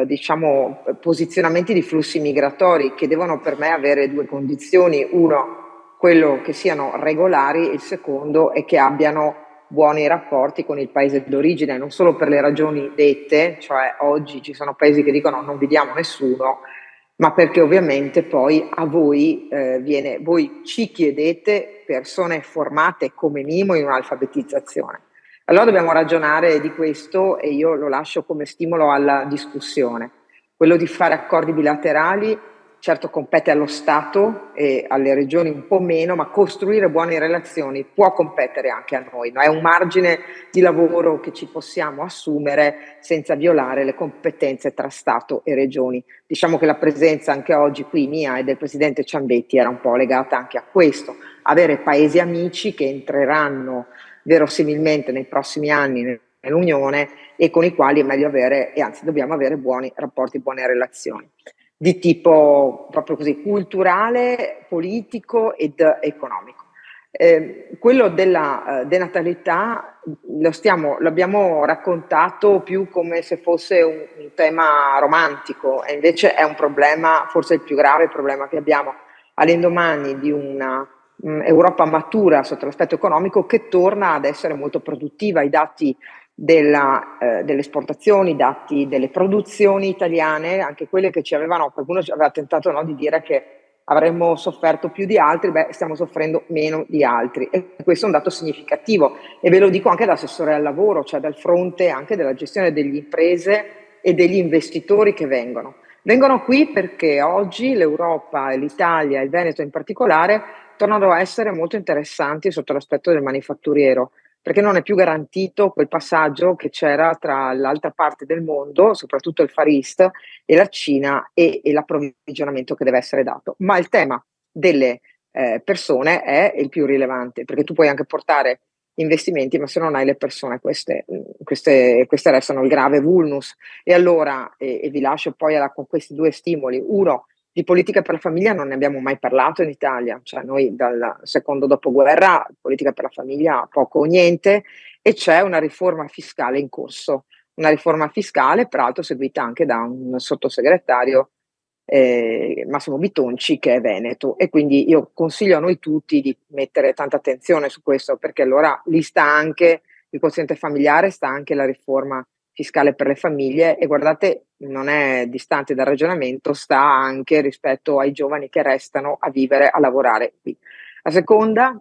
diciamo, posizionamenti di flussi migratori che devono per me avere due condizioni: uno, quello che siano regolari, il secondo è che abbiano buoni rapporti con il paese d'origine, non solo per le ragioni dette, cioè oggi ci sono paesi che dicono non vediamo nessuno, ma perché ovviamente poi a voi voi ci chiedete persone formate come minimo in un'alfabetizzazione. Allora dobbiamo ragionare di questo, e io lo lascio come stimolo alla discussione. Quello di fare accordi bilaterali certo compete allo Stato e alle regioni un po' meno, ma costruire buone relazioni può competere anche a noi, no? È un margine di lavoro che ci possiamo assumere senza violare le competenze tra Stato e regioni. Diciamo che la presenza anche oggi qui mia e del Presidente Ciambetti era un po' legata anche a questo: avere paesi amici che entreranno verosimilmente nei prossimi anni nell'Unione e con i quali è meglio avere, e anzi dobbiamo avere, buoni rapporti, buone relazioni di tipo proprio così culturale, politico ed economico. Quello della denatalità l'abbiamo raccontato più come se fosse un tema romantico, e invece è un problema, forse il più grave problema che abbiamo all'indomani di una Europa matura sotto l'aspetto economico, che torna ad essere molto produttiva. I dati delle esportazioni, i dati delle produzioni italiane, anche quelle che qualcuno ci aveva tentato, no, di dire che avremmo sofferto più di altri, stiamo soffrendo meno di altri, e questo è un dato significativo, e ve lo dico anche da assessore al lavoro, cioè dal fronte anche della gestione delle imprese e degli investitori che vengono qui perché oggi l'Europa, l'Italia, il Veneto in particolare, tornano a essere molto interessanti sotto l'aspetto del manifatturiero, perché non è più garantito quel passaggio che c'era tra l'altra parte del mondo, soprattutto il Far East e la Cina, e l'approvvigionamento che deve essere dato. Ma il tema delle persone è il più rilevante, perché tu puoi anche portare investimenti, ma se non hai le persone, queste restano il grave vulnus. E allora, e vi lascio poi con questi due stimoli: uno, di politica per la famiglia non ne abbiamo mai parlato in Italia, cioè noi dal secondo dopoguerra politica per la famiglia poco o niente, e c'è una riforma fiscale in corso, una riforma fiscale peraltro seguita anche da un sottosegretario, Massimo Bitonci, che è veneto, e quindi io consiglio a noi tutti di mettere tanta attenzione su questo, perché allora lì sta anche il quoziente familiare, sta anche la riforma fiscale per le famiglie, e guardate, non è distante dal ragionamento, sta anche rispetto ai giovani che restano a vivere, a lavorare qui. La seconda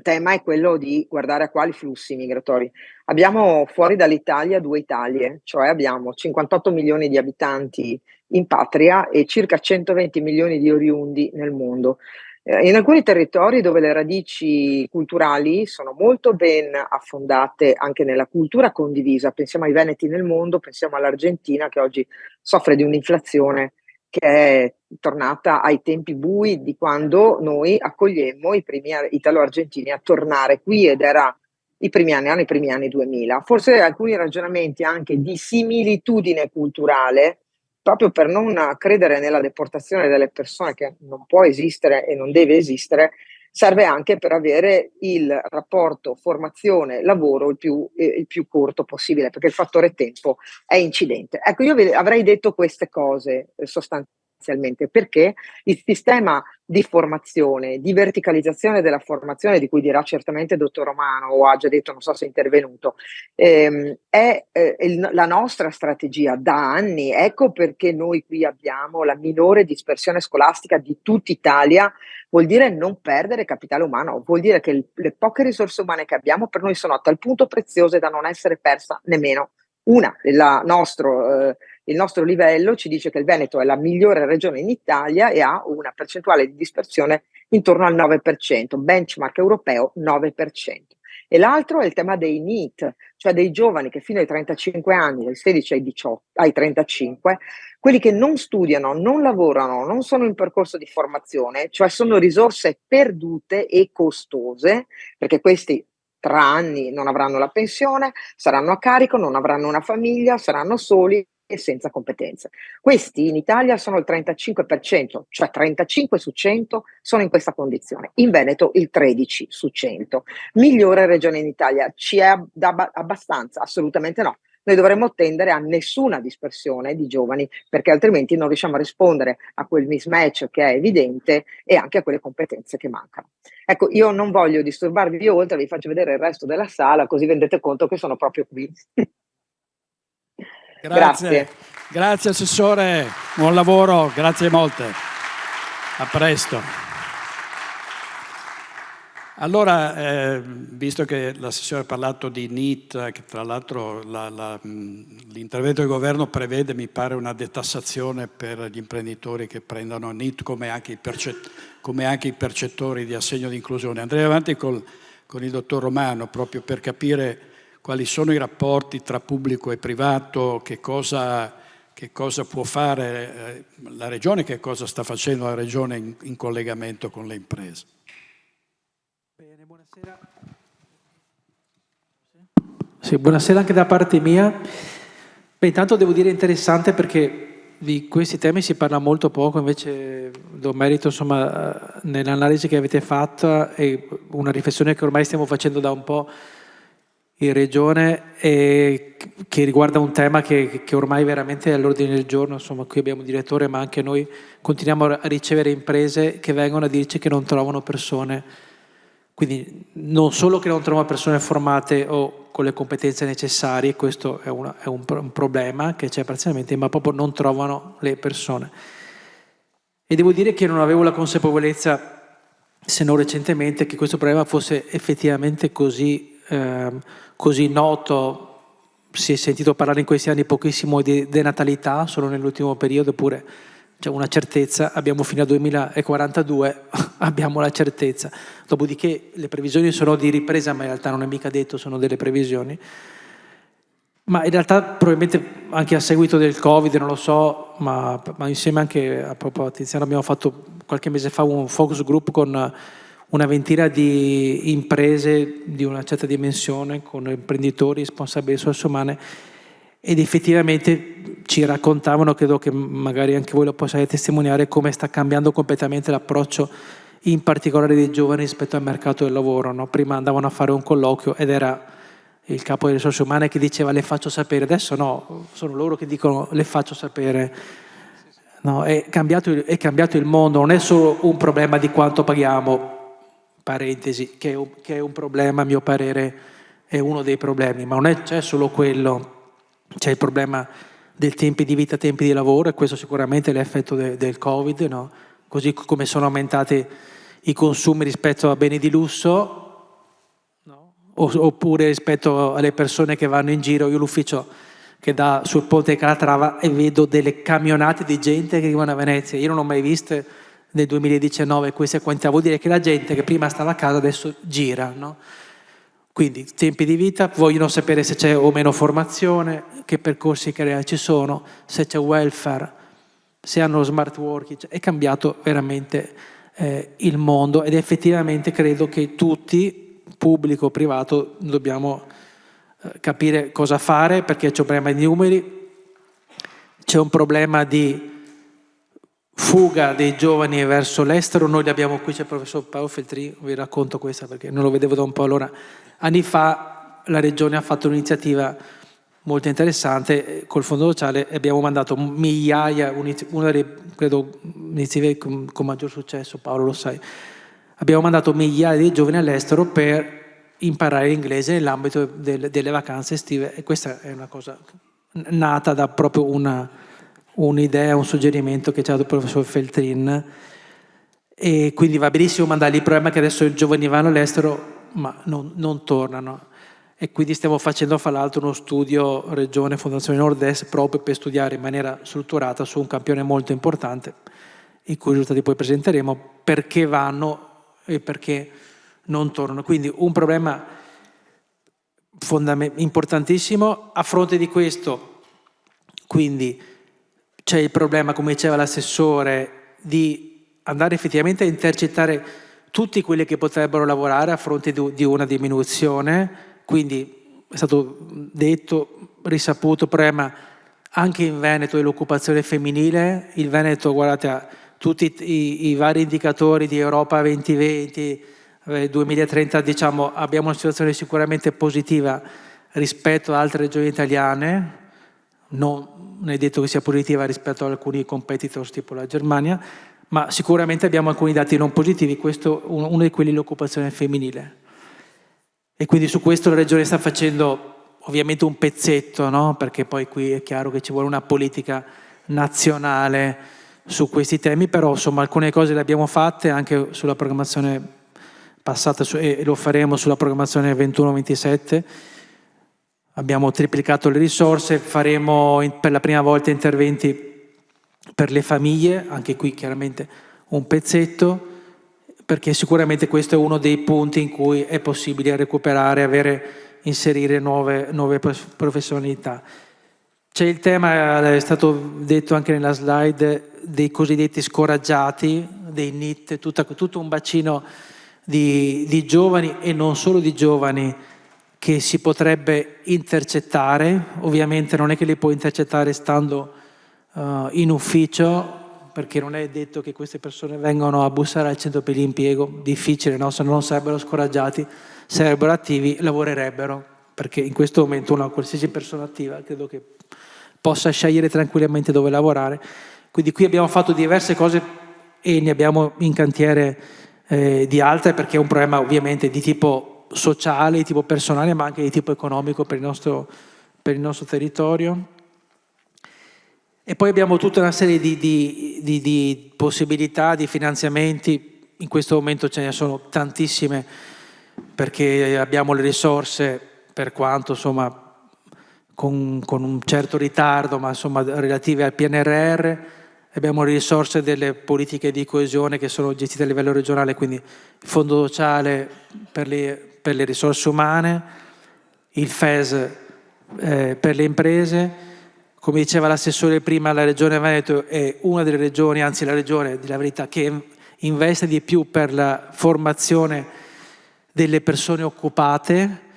tema è quello di guardare a quali flussi migratori. Abbiamo fuori dall'Italia due Italie, cioè abbiamo 58 milioni di abitanti in patria e circa 120 milioni di oriundi nel mondo. In alcuni territori dove le radici culturali sono molto ben affondate anche nella cultura condivisa, pensiamo ai veneti nel mondo, pensiamo all'Argentina che oggi soffre di un'inflazione che è tornata ai tempi bui di quando noi accogliemmo i primi italo-argentini a tornare qui, ed era i primi anni 2000. Forse alcuni ragionamenti anche di similitudine culturale, proprio per non credere nella deportazione delle persone, che non può esistere e non deve esistere, serve anche per avere il rapporto formazione-lavoro il più corto possibile, perché il fattore tempo è incidente. Ecco, io vi avrei detto queste cose sostanzialmente. perché il sistema di formazione, di verticalizzazione della formazione, di cui dirà certamente il dottor Romano, o ha già detto, non so se è intervenuto, è la nostra strategia da anni. Ecco perché noi qui abbiamo la minore dispersione scolastica di tutta Italia. Vuol dire non perdere capitale umano, vuol dire che le poche risorse umane che abbiamo per noi sono a tal punto preziose da non essere persa nemmeno una. Il nostro livello ci dice che il Veneto è la migliore regione in Italia e ha una percentuale di dispersione intorno al 9%, benchmark europeo 9%. E l'altro è il tema dei NEET, cioè dei giovani che fino ai 35 anni, dai 16 ai 35, quelli che non studiano, non lavorano, non sono in percorso di formazione, cioè sono risorse perdute e costose, perché questi tra anni non avranno la pensione, saranno a carico, non avranno una famiglia, saranno soli e senza competenze. Questi in Italia sono il 35%, cioè 35 su 100 sono in questa condizione. In Veneto il 13 su 100. Migliore regione in Italia, ci è abbastanza? Assolutamente no. Noi dovremmo tendere a nessuna dispersione di giovani, perché altrimenti non riusciamo a rispondere a quel mismatch che è evidente e anche a quelle competenze che mancano. Ecco, io non voglio disturbarvi oltre, vi faccio vedere il resto della sala, così vi rendete conto che sono proprio qui. Grazie. Grazie Assessore, buon lavoro, grazie molte. A presto. Allora, visto che l'Assessore ha parlato di NEET, che tra l'altro l'intervento del Governo prevede, mi pare, una detassazione per gli imprenditori che prendono NEET, come anche i percettori di assegno di inclusione. Andrei avanti con il dottor Romano, proprio per capire quali sono i rapporti tra pubblico e privato, che cosa può fare la Regione, che cosa sta facendo la Regione in collegamento con le imprese. Bene, buonasera. Sì, buonasera anche da parte mia. Beh, intanto devo dire interessante perché di questi temi si parla molto poco, invece do merito insomma nell'analisi che avete fatto e una riflessione che ormai stiamo facendo da un po' in Regione e che riguarda un tema che ormai veramente è all'ordine del giorno. Insomma, qui abbiamo un direttore, ma anche noi continuiamo a ricevere imprese che vengono a dirci che non trovano persone, quindi non solo che non trovano persone formate o con le competenze necessarie, questo è un problema che c'è parzialmente, ma proprio non trovano le persone. E devo dire che non avevo la consapevolezza, se non recentemente, che questo problema fosse effettivamente così noto. Si è sentito parlare in questi anni pochissimo di denatalità, solo nell'ultimo periodo, eppure c'è una certezza, abbiamo fino al 2042, abbiamo la certezza. Dopodiché le previsioni sono di ripresa, ma in realtà non è mica detto, sono delle previsioni. Ma in realtà probabilmente anche a seguito del Covid, non lo so, ma insieme anche a Tiziano abbiamo fatto qualche mese fa un focus group con una ventina di imprese di una certa dimensione, con imprenditori, responsabili di risorse umane, ed effettivamente ci raccontavano, credo che magari anche voi lo possiate testimoniare, come sta cambiando completamente l'approccio, in particolare dei giovani rispetto al mercato del lavoro, no? Prima andavano a fare un colloquio ed era il capo delle risorse umane che diceva le faccio sapere, adesso no, sono loro che dicono le faccio sapere. No, è cambiato il mondo, non è solo un problema di quanto paghiamo, parentesi, che è un problema, a mio parere è uno dei problemi, ma non c'è solo quello, c'è il problema dei tempi di vita, tempi di lavoro, e questo sicuramente è l'effetto del Covid, no? Così come sono aumentati i consumi rispetto a beni di lusso, no? Oppure rispetto alle persone che vanno in giro. Io l'ufficio che dà sul ponte di Calatrava e vedo delle camionate di gente che arrivano a Venezia, io non ho mai viste nel 2019 queste quantità, vuol dire che la gente che prima stava a casa adesso gira, no? Quindi tempi di vita, vogliono sapere se c'è o meno formazione, che percorsi carriera ci sono, se c'è welfare, se hanno smart working. È cambiato veramente il mondo, ed effettivamente credo che tutti, pubblico o privato, dobbiamo capire cosa fare, perché c'è un problema di numeri, c'è un problema di fuga dei giovani verso l'estero. Noi li abbiamo qui, c'è il professor Paolo Feltri, vi racconto questa perché non lo vedevo da un po'. Allora, anni fa la Regione ha fatto un'iniziativa molto interessante col Fondo Sociale. Abbiamo mandato migliaia, una delle credo iniziative con maggior successo, Paolo lo sai, abbiamo mandato migliaia di giovani all'estero per imparare l'inglese nell'ambito delle vacanze estive, e questa è una cosa nata da proprio un'idea, un suggerimento che ci ha dato il professor Feltrin, e quindi va benissimo mandarli. Il problema è che adesso i giovani vanno all'estero ma non tornano, e quindi stiamo facendo fra l'altro uno studio Regione Fondazione Nord-Est proprio per studiare in maniera strutturata su un campione molto importante, i cui risultati poi presenteremo, perché vanno e perché non tornano. Quindi un problema importantissimo. A fronte di questo, quindi, c'è il problema, come diceva l'assessore, di andare effettivamente a intercettare tutti quelli che potrebbero lavorare a fronte di una diminuzione. Quindi è stato detto, risaputo, problema anche in Veneto dell'occupazione femminile. Il Veneto, guardate, ha tutti i vari indicatori di Europa 2020, 2030, diciamo, abbiamo una situazione sicuramente positiva rispetto ad altre regioni italiane, non è detto che sia positiva rispetto ad alcuni competitors tipo la Germania, ma sicuramente abbiamo alcuni dati non positivi. Questo uno di quelli è l'occupazione femminile, e quindi su questo la regione sta facendo ovviamente un pezzetto, no? Perché poi qui è chiaro che ci vuole una politica nazionale su questi temi, però insomma alcune cose le abbiamo fatte anche sulla programmazione passata, e lo faremo sulla programmazione 21-27. Abbiamo triplicato le risorse, faremo per la prima volta interventi per le famiglie, anche qui chiaramente un pezzetto, perché sicuramente questo è uno dei punti in cui è possibile recuperare, inserire nuove professionalità. C'è il tema, è stato detto anche nella slide, dei cosiddetti scoraggiati, dei NEET, tutto un bacino di giovani, e non solo di giovani, che si potrebbe intercettare. Ovviamente non è che li puoi intercettare stando in ufficio, perché non è detto che queste persone vengano a bussare al centro per l'impiego, difficile, no? Se non sarebbero scoraggiati, sarebbero attivi, lavorerebbero, perché in questo momento una qualsiasi persona attiva credo che possa scegliere tranquillamente dove lavorare. Quindi qui abbiamo fatto diverse cose e ne abbiamo in cantiere di altre, perché è un problema ovviamente di tipo sociale, di tipo personale, ma anche di tipo economico per il nostro territorio. E poi abbiamo tutta una serie di possibilità, di finanziamenti. In questo momento ce ne sono tantissime, perché abbiamo le risorse, per quanto insomma con un certo ritardo, ma insomma relative al PNRR. Abbiamo le risorse delle politiche di coesione che sono gestite a livello regionale, quindi il Fondo Sociale per le risorse umane, il FES per le imprese. Come diceva l'assessore prima, la Regione Veneto è una delle regioni, anzi la regione, di la verità, che investe di più per la formazione delle persone occupate.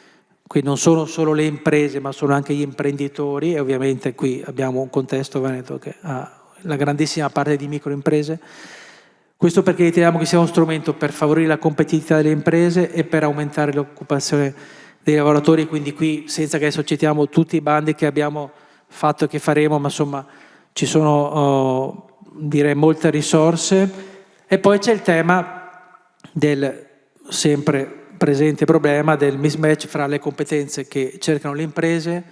Qui non sono solo le imprese, ma sono anche gli imprenditori, e ovviamente qui abbiamo un contesto Veneto che ha la grandissima parte di microimprese. Questo perché riteniamo che sia uno strumento per favorire la competitività delle imprese e per aumentare l'occupazione dei lavoratori. Quindi qui, senza che adesso citiamo tutti i bandi che abbiamo fatto e che faremo, ma insomma ci sono direi molte risorse. E poi c'è il tema del sempre presente problema del mismatch fra le competenze che cercano le imprese,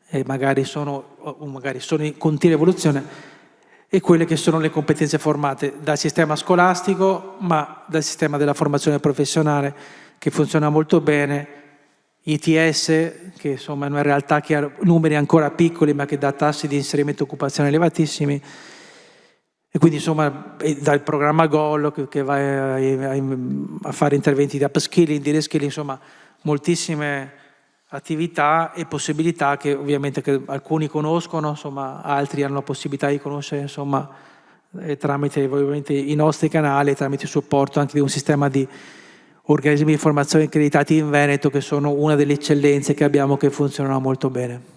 e magari sono in continua evoluzione, e quelle che sono le competenze formate dal sistema scolastico, ma dal sistema della formazione professionale, che funziona molto bene, ITS, che insomma è una realtà che ha numeri ancora piccoli, ma che dà tassi di inserimento occupazionale elevatissimi, e quindi insomma dal programma GOL che va a fare interventi di upskilling, di reskilling, insomma moltissime attività e possibilità che ovviamente che alcuni conoscono, insomma altri hanno la possibilità di conoscere, insomma tramite ovviamente i nostri canali, tramite il supporto anche di un sistema di organismi di formazione accreditati in Veneto, che sono una delle eccellenze che abbiamo, che funzionano molto bene.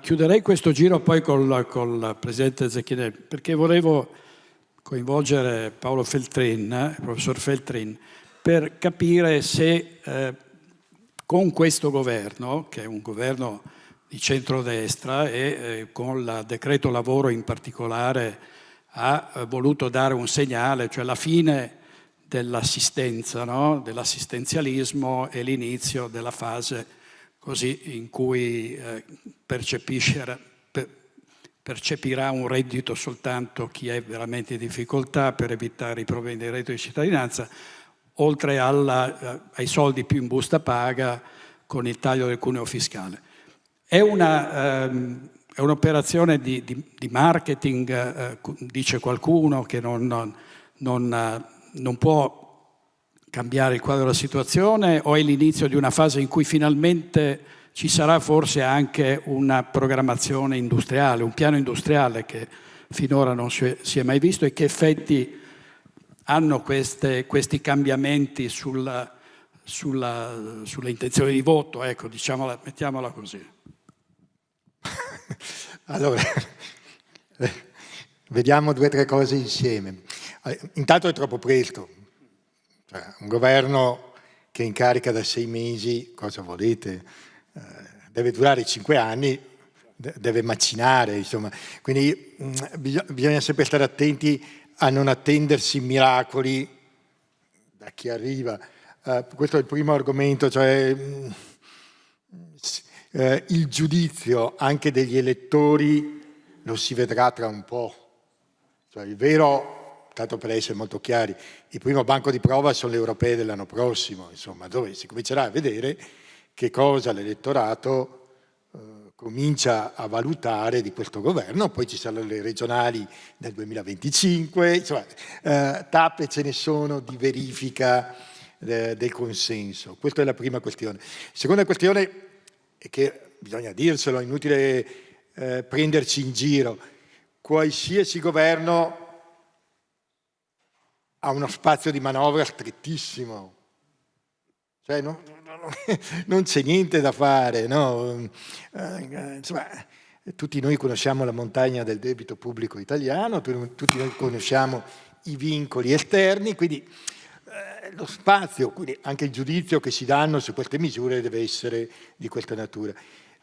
Chiuderei questo giro poi col Presidente Zecchinelli, perché volevo coinvolgere Paolo Feltrin, il professor Feltrin, per capire se con questo governo, che è un governo di centrodestra e con il decreto lavoro in particolare ha voluto dare un segnale, cioè la fine dell'assistenza, no? Dell'assistenzialismo e l'inizio della fase così in cui percepirà un reddito soltanto chi è veramente in difficoltà per evitare i problemi del reddito di cittadinanza, oltre ai soldi più in busta paga con il taglio del cuneo fiscale. È un'operazione di marketing, dice qualcuno, che non può cambiare il quadro della situazione, o è l'inizio di una fase in cui finalmente ci sarà forse anche una programmazione industriale, un piano industriale che finora non si è mai visto, e che effetti hanno questi cambiamenti sulle intenzioni di voto, ecco, mettiamola così. Allora, vediamo 2 o 3 cose insieme. Intanto è troppo presto. Cioè, un governo che è in carica da 6 mesi, cosa volete? Deve durare 5 anni, deve macinare, insomma. Quindi bisogna sempre stare attenti a non attendersi miracoli da chi arriva. Questo è il primo argomento, cioè il giudizio anche degli elettori lo si vedrà tra un po'. Cioè, il vero, tanto per essere molto chiari, il primo banco di prova sono le europee dell'anno prossimo, insomma, dove si comincerà a vedere che cosa l'elettorato comincia a valutare di questo governo. Poi ci saranno le regionali del 2025, insomma, tappe ce ne sono di verifica del consenso. Questa è la prima questione. Seconda questione è che bisogna dirselo, è inutile prenderci in giro. Qualsiasi governo ha uno spazio di manovra strettissimo, cioè non c'è niente da fare, no? Insomma, tutti noi conosciamo la montagna del debito pubblico italiano, tutti noi conosciamo i vincoli esterni, quindi lo spazio, quindi anche il giudizio che si danno su queste misure deve essere di questa natura.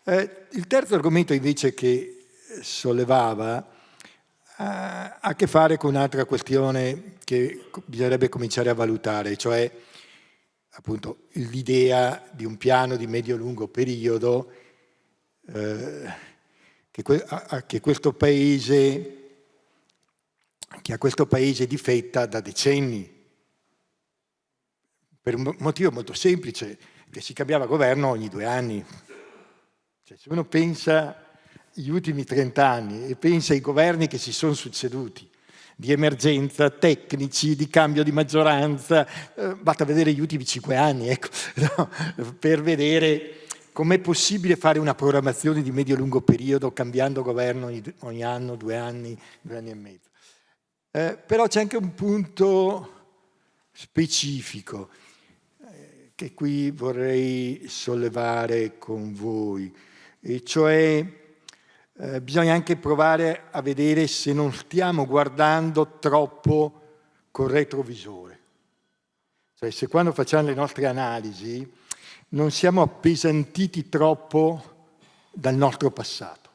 Il terzo argomento invece che sollevava ha a che fare con un'altra questione che bisognerebbe cominciare a valutare, cioè appunto l'idea di un piano di medio-lungo periodo che a questo paese difetta da decenni, per un motivo molto semplice, che si cambiava governo ogni 2 anni. Cioè, se uno pensa agli ultimi 30 anni e pensa ai governi che si sono succeduti, di emergenza, tecnici, di cambio di maggioranza, basta vedere gli ultimi 5 anni, ecco, no? Per vedere com'è possibile fare una programmazione di medio-lungo periodo cambiando governo ogni anno, 2 anni, 2 anni e mezzo. Però c'è anche un punto specifico che qui vorrei sollevare con voi, e cioè bisogna anche provare a vedere se non stiamo guardando troppo col retrovisore. Cioè, se quando facciamo le nostre analisi non siamo appesantiti troppo dal nostro passato.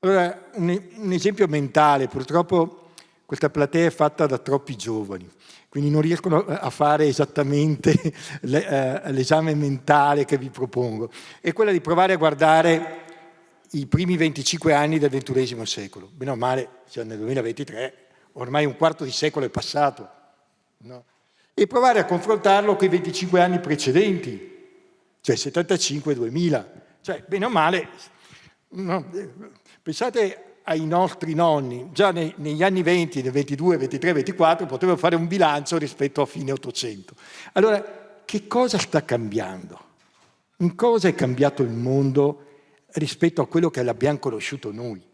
Allora, un esempio mentale, purtroppo questa platea è fatta da troppi giovani, quindi non riescono a fare esattamente l'esame mentale che vi propongo. È quella di provare a guardare i primi 25 anni del XXI secolo. Bene o male, siamo nel 2023, ormai un quarto di secolo è passato, no? E provare a confrontarlo con i 25 anni precedenti, cioè 75-2000. Cioè, bene o male, no? Pensate ai nostri nonni, già negli anni 20, nel 22, 23, 24, potevano fare un bilancio rispetto a fine 800. Allora, che cosa sta cambiando? In cosa è cambiato il mondo rispetto a quello che l'abbiamo conosciuto noi?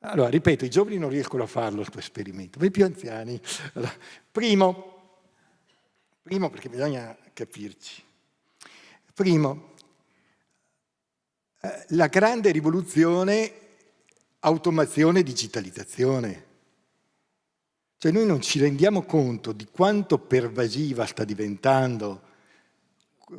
Allora, ripeto, i giovani non riescono a farlo questo esperimento, ma i più anziani. Allora, primo, perché bisogna capirci. Primo, la grande rivoluzione automazione e digitalizzazione. Cioè noi non ci rendiamo conto di quanto pervasiva sta diventando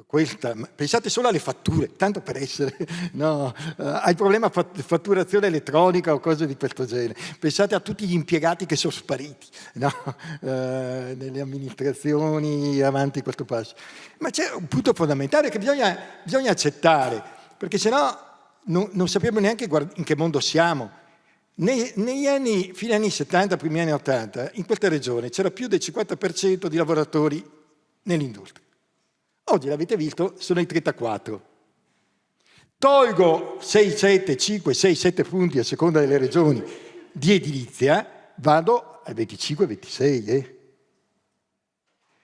questa. Pensate solo alle fatture, tanto per essere, no, hai problema fatturazione elettronica o cose di questo genere. Pensate a tutti gli impiegati che sono spariti, no? Nelle amministrazioni avanti questo passo. Ma c'è un punto fondamentale che bisogna accettare, perché sennò non sappiamo neanche in che mondo siamo. Negli anni, fine anni 70, primi anni 80, in questa regione c'era più del 50% di lavoratori nell'industria. Oggi, l'avete visto, sono i 34. Tolgo 6, 7, 5, 6, 7 punti a seconda delle regioni di edilizia, vado al 25, 26.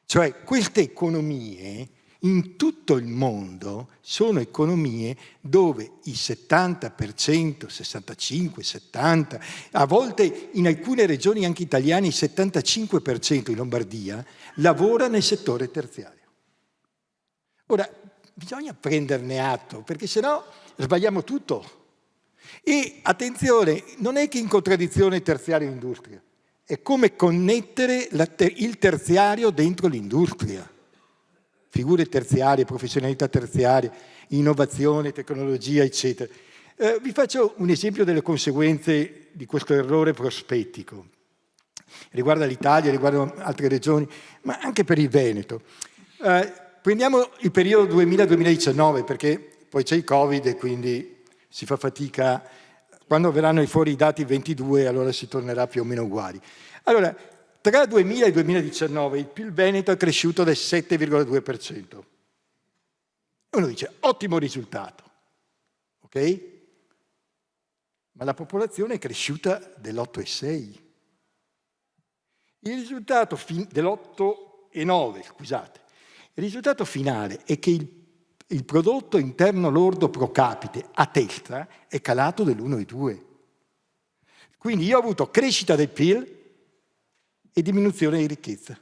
Cioè, queste economie in tutto il mondo sono economie dove il 70%, 65, 70, a volte in alcune regioni anche italiane il 75% in Lombardia lavora nel settore terziario. Ora, bisogna prenderne atto, perché sennò sbagliamo tutto. E attenzione, non è che in contraddizione terziario e industria, è come connettere il terziario dentro l'industria. Figure terziarie, professionalità terziarie, innovazione, tecnologia, eccetera. Vi faccio un esempio delle conseguenze di questo errore prospettico. Riguarda l'Italia, riguarda altre regioni, ma anche per il Veneto. Prendiamo il periodo 2000-2019, perché poi c'è il Covid e quindi si fa fatica. Quando verranno fuori i dati 22, allora si tornerà più o meno uguali. Allora, tra 2000 e 2019 il PIL Veneto è cresciuto del 7,2%. E uno dice, ottimo risultato, ok? Ma la popolazione è cresciuta dell'8,6%. Il risultato dell'8,9%, scusate. Il risultato finale è che il prodotto interno lordo pro capite a testa è calato dell'1,2%. Quindi io ho avuto crescita del PIL e diminuzione di ricchezza.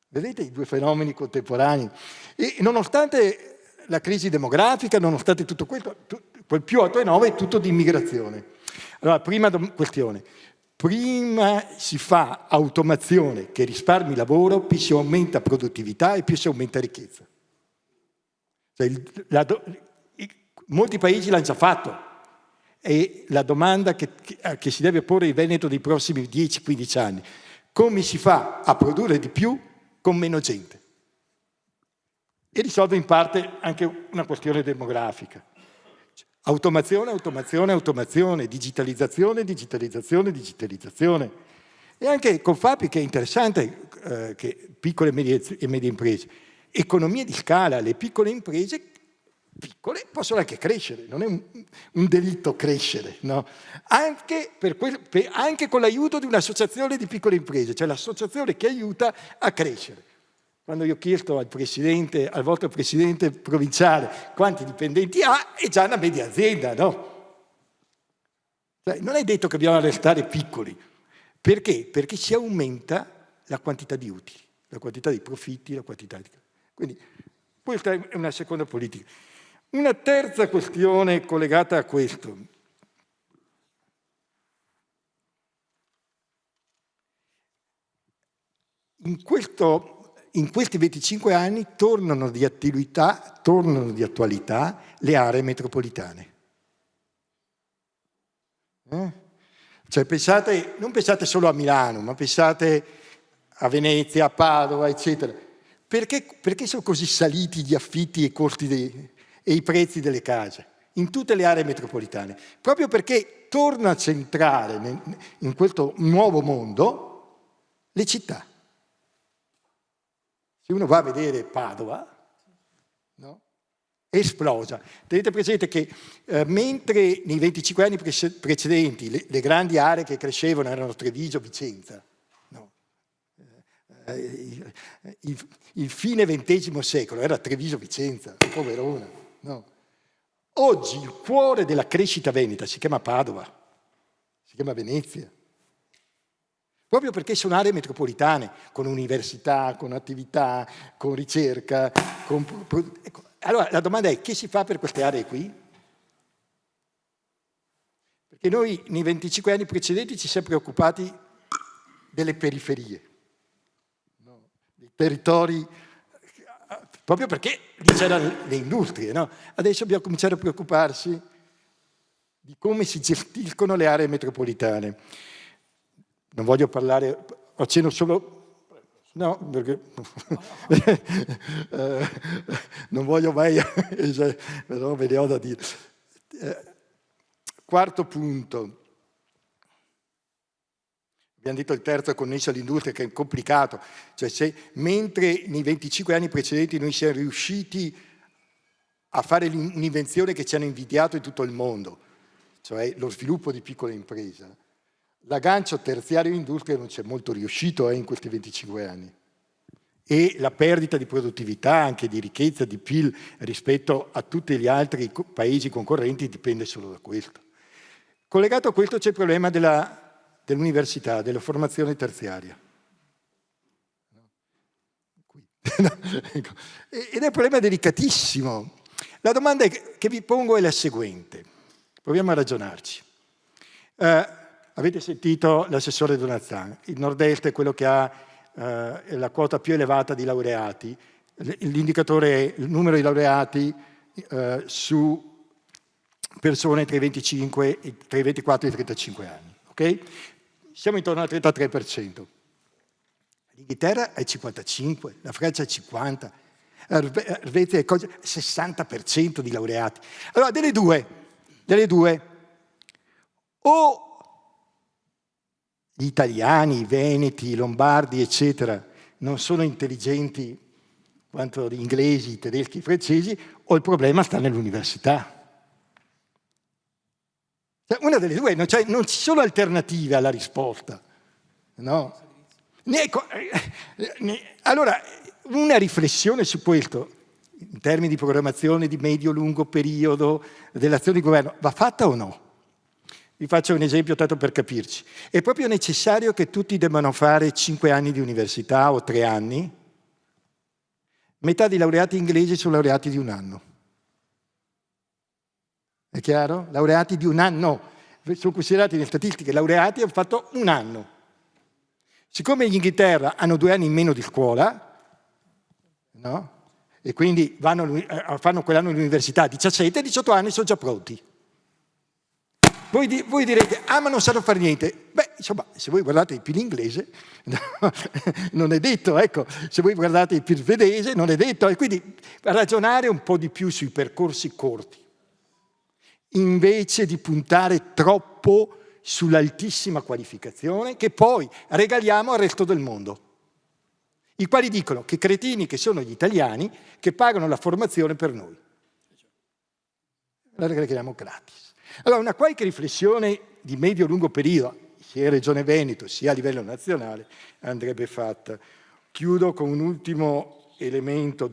Vedete i due fenomeni contemporanei? E nonostante la crisi demografica, nonostante tutto questo, quel più 8,9 è tutto di immigrazione. Allora, prima questione. Prima si fa automazione che risparmi lavoro, più si aumenta produttività e più si aumenta ricchezza. Cioè, molti paesi l'hanno già fatto. E la domanda che si deve porre il Veneto nei prossimi 10-15 anni: come si fa a produrre di più con meno gente? E risolve in parte anche una questione demografica. Automazione, automazione, automazione, digitalizzazione, digitalizzazione, digitalizzazione. E anche Confapi, che è interessante, che piccole e medie imprese. Economia di scala, le piccole imprese piccole possono anche crescere, non è un delitto crescere, no? Anche con l'aiuto di un'associazione di piccole imprese, cioè l'associazione che aiuta a crescere. Quando io ho chiesto al vostro presidente provinciale quanti dipendenti ha, è già una media azienda, no? Cioè, non è detto che bisogna restare piccoli. Perché? Perché si aumenta la quantità di utili, la quantità di profitti, la quantità di... Quindi questa è una seconda politica. Una terza questione collegata a questo. In questi 25 anni tornano di attualità le aree metropolitane. Cioè non pensate solo a Milano, ma pensate a Venezia, a Padova, eccetera. Perché sono così saliti gli affitti e i costi e i prezzi delle case in tutte le aree metropolitane? Proprio perché torna a centrare in questo nuovo mondo le città. Se uno va a vedere Padova, no? È esplosa. Tenete presente che mentre nei 25 anni precedenti le grandi aree che crescevano erano Treviso, Vicenza, no? Il fine XX secolo era Treviso, Vicenza, un po' Verona, no? Oggi il cuore della crescita veneta si chiama Padova, si chiama Venezia. Proprio perché sono aree metropolitane, con università, con attività, con ricerca. Ecco. Allora la domanda è: che si fa per queste aree qui? che noi nei 25 anni precedenti ci siamo preoccupati delle periferie, no? Dei territori, proprio perché lì c'erano le industrie, no? Adesso dobbiamo cominciare a preoccuparsi di come si gestiscono le aree metropolitane. Non voglio parlare, accenno solo... No, perché non voglio mai, però ve ne ho da dire. Quarto punto. Abbiamo detto il terzo è connesso all'industria, che è complicato. Cioè, mentre nei 25 anni precedenti noi siamo riusciti a fare un'invenzione che ci hanno invidiato in tutto il mondo, cioè lo sviluppo di piccole imprese, l'aggancio terziario industria non c'è molto riuscito in questi 25 anni. E la perdita di produttività, anche di ricchezza, di PIL rispetto a tutti gli altri paesi concorrenti dipende solo da questo. Collegato a questo c'è il problema dell'università, della formazione terziaria. Ed è un problema delicatissimo. La domanda che vi pongo è la seguente. Proviamo a ragionarci. Avete sentito l'assessore Donazan, il Nord-Est è quello che ha la quota più elevata di laureati, l'indicatore è il numero di laureati su persone tra i 24 e i 35 anni. Okay? Siamo intorno al 33%. L'Inghilterra è il 55%, la Francia è il 50%, la Svezia è il 60% di laureati. Allora, delle due, o gli italiani, i veneti, i lombardi, eccetera, non sono intelligenti quanto gli inglesi, i tedeschi, i francesi, o il problema sta nell'università. Cioè, una delle due, non ci sono alternative alla risposta. No? Allora, una riflessione su questo, in termini di programmazione di medio-lungo periodo dell'azione di governo, va fatta o no? Vi faccio un esempio tanto per capirci. È proprio necessario che tutti debbano fare 5 anni di università o 3 anni? Metà dei laureati inglesi sono laureati di 1 anno. È chiaro? Laureati di 1 anno. Sono considerati nelle statistiche laureati e hanno fatto 1 anno. Siccome in Inghilterra hanno 2 anni in meno di scuola, no? E quindi fanno quell'anno di università, 17-18 anni sono già pronti. Voi direte, ma non sanno fare niente. Beh, insomma, se voi guardate il PIL inglese, no, non è detto, ecco. Se voi guardate il PIL svedese, non è detto. E quindi ragionare un po' di più sui percorsi corti, invece di puntare troppo sull'altissima qualificazione che poi regaliamo al resto del mondo, i quali dicono che cretini che sono gli italiani che pagano la formazione per noi. La regaliamo gratis. Allora, una qualche riflessione di medio-lungo periodo, sia in Regione Veneto sia a livello nazionale, andrebbe fatta. Chiudo con un ultimo elemento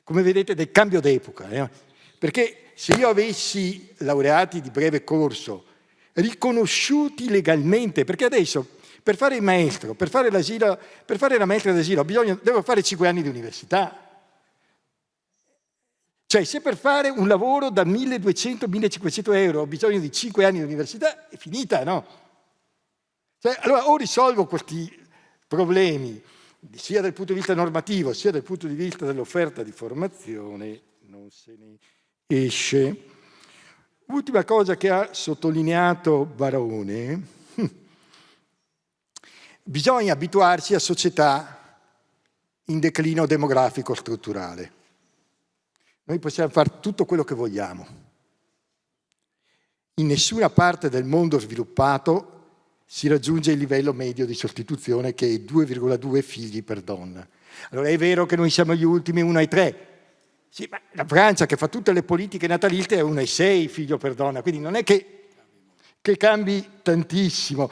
come vedete, del cambio d'epoca. Perché se io avessi laureati di breve corso riconosciuti legalmente, perché adesso per fare il maestro, per fare la maestra d'asilo, devo fare 5 anni di università. Cioè, se per fare un lavoro da 1.200-1.500 euro ho bisogno di 5 anni di università, è finita, no? Cioè, allora, o risolvo questi problemi, sia dal punto di vista normativo, sia dal punto di vista dell'offerta di formazione, non se ne esce. Ultima cosa che ha sottolineato Barone, bisogna abituarsi a società in declino demografico strutturale. Noi possiamo fare tutto quello che vogliamo. In nessuna parte del mondo sviluppato si raggiunge il livello medio di sostituzione, che è 2,2 figli per donna. Allora è vero che noi siamo gli ultimi 1 ai 3. Sì, ma la Francia, che fa tutte le politiche natalizie, è 1 ai 6 figlio per donna, quindi non è che cambi tantissimo.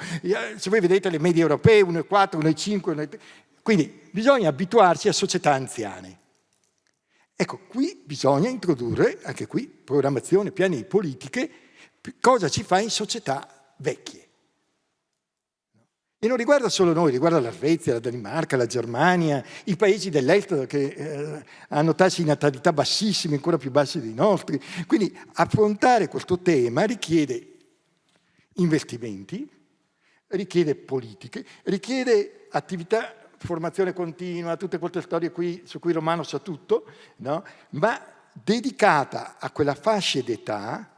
Se voi vedete le medie europee, 1 ai 4, 1 ai 5, 1 ai 3. Quindi bisogna abituarsi a società anziane. Ecco, qui bisogna introdurre, anche qui, programmazione, piani di politiche, cosa ci fa in società vecchie. E non riguarda solo noi, riguarda la Svezia, la Danimarca, la Germania, i paesi dell'est che hanno tassi di natalità bassissimi, ancora più bassi dei nostri. Quindi affrontare questo tema richiede investimenti, richiede politiche, richiede attività, formazione continua, tutte queste storie qui su cui Romano sa tutto, no? Ma dedicata a quella fascia d'età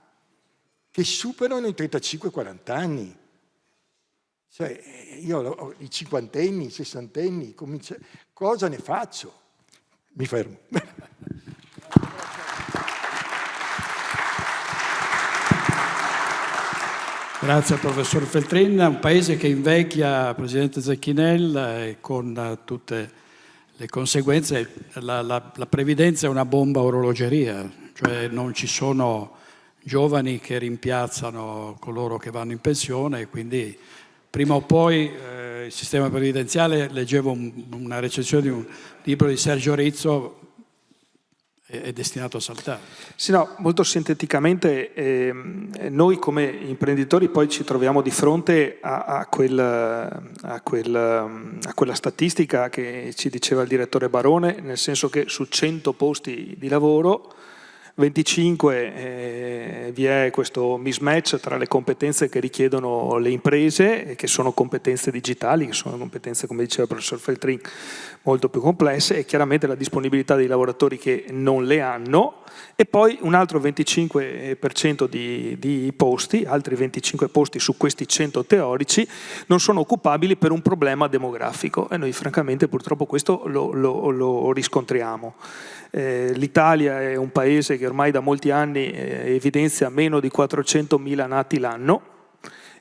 che superano i 35-40 anni. Cioè, io ho i 50enni, i 60enni, cosa ne faccio? Mi fermo. Grazie al professor Feltrin. Un paese che invecchia, Presidente Zecchinel, con tutte le conseguenze. La previdenza è una bomba a orologeria, cioè non ci sono giovani che rimpiazzano coloro che vanno in pensione, quindi prima o poi il sistema previdenziale, leggevo una recensione di un libro di Sergio Rizzo, è destinato a saltare. Sì, no, molto sinteticamente noi come imprenditori poi ci troviamo di fronte a quella statistica che ci diceva il direttore Barone, nel senso che su 100 posti di lavoro 25 vi è questo mismatch tra le competenze che richiedono le imprese, che sono competenze digitali, che sono competenze, come diceva il professor Feltrin, molto più complesse, e chiaramente la disponibilità dei lavoratori che non le hanno, e poi un altro 25% di posti, altri 25 posti su questi 100 teorici, non sono occupabili per un problema demografico, e noi francamente purtroppo questo lo riscontriamo. L'Italia è un paese che ormai da molti anni evidenzia meno di 400.000 nati l'anno,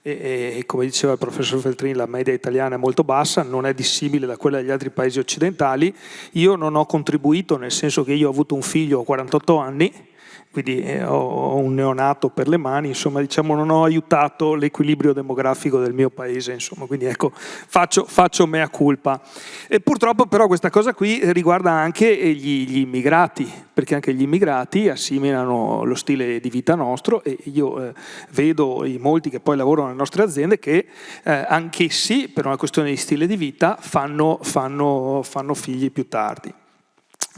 e come diceva il professor Feltrin, la media italiana è molto bassa, non è dissimile da quella degli altri paesi occidentali. Io non ho contribuito, nel senso che io ho avuto un figlio a 48 anni, quindi ho un neonato per le mani, insomma, diciamo, non ho aiutato l'equilibrio demografico del mio paese, insomma, quindi ecco, faccio mea culpa. E purtroppo però questa cosa qui riguarda anche gli immigrati, perché anche gli immigrati assimilano lo stile di vita nostro, e io vedo i molti che poi lavorano nelle nostre aziende che anch'essi, per una questione di stile di vita, fanno figli più tardi.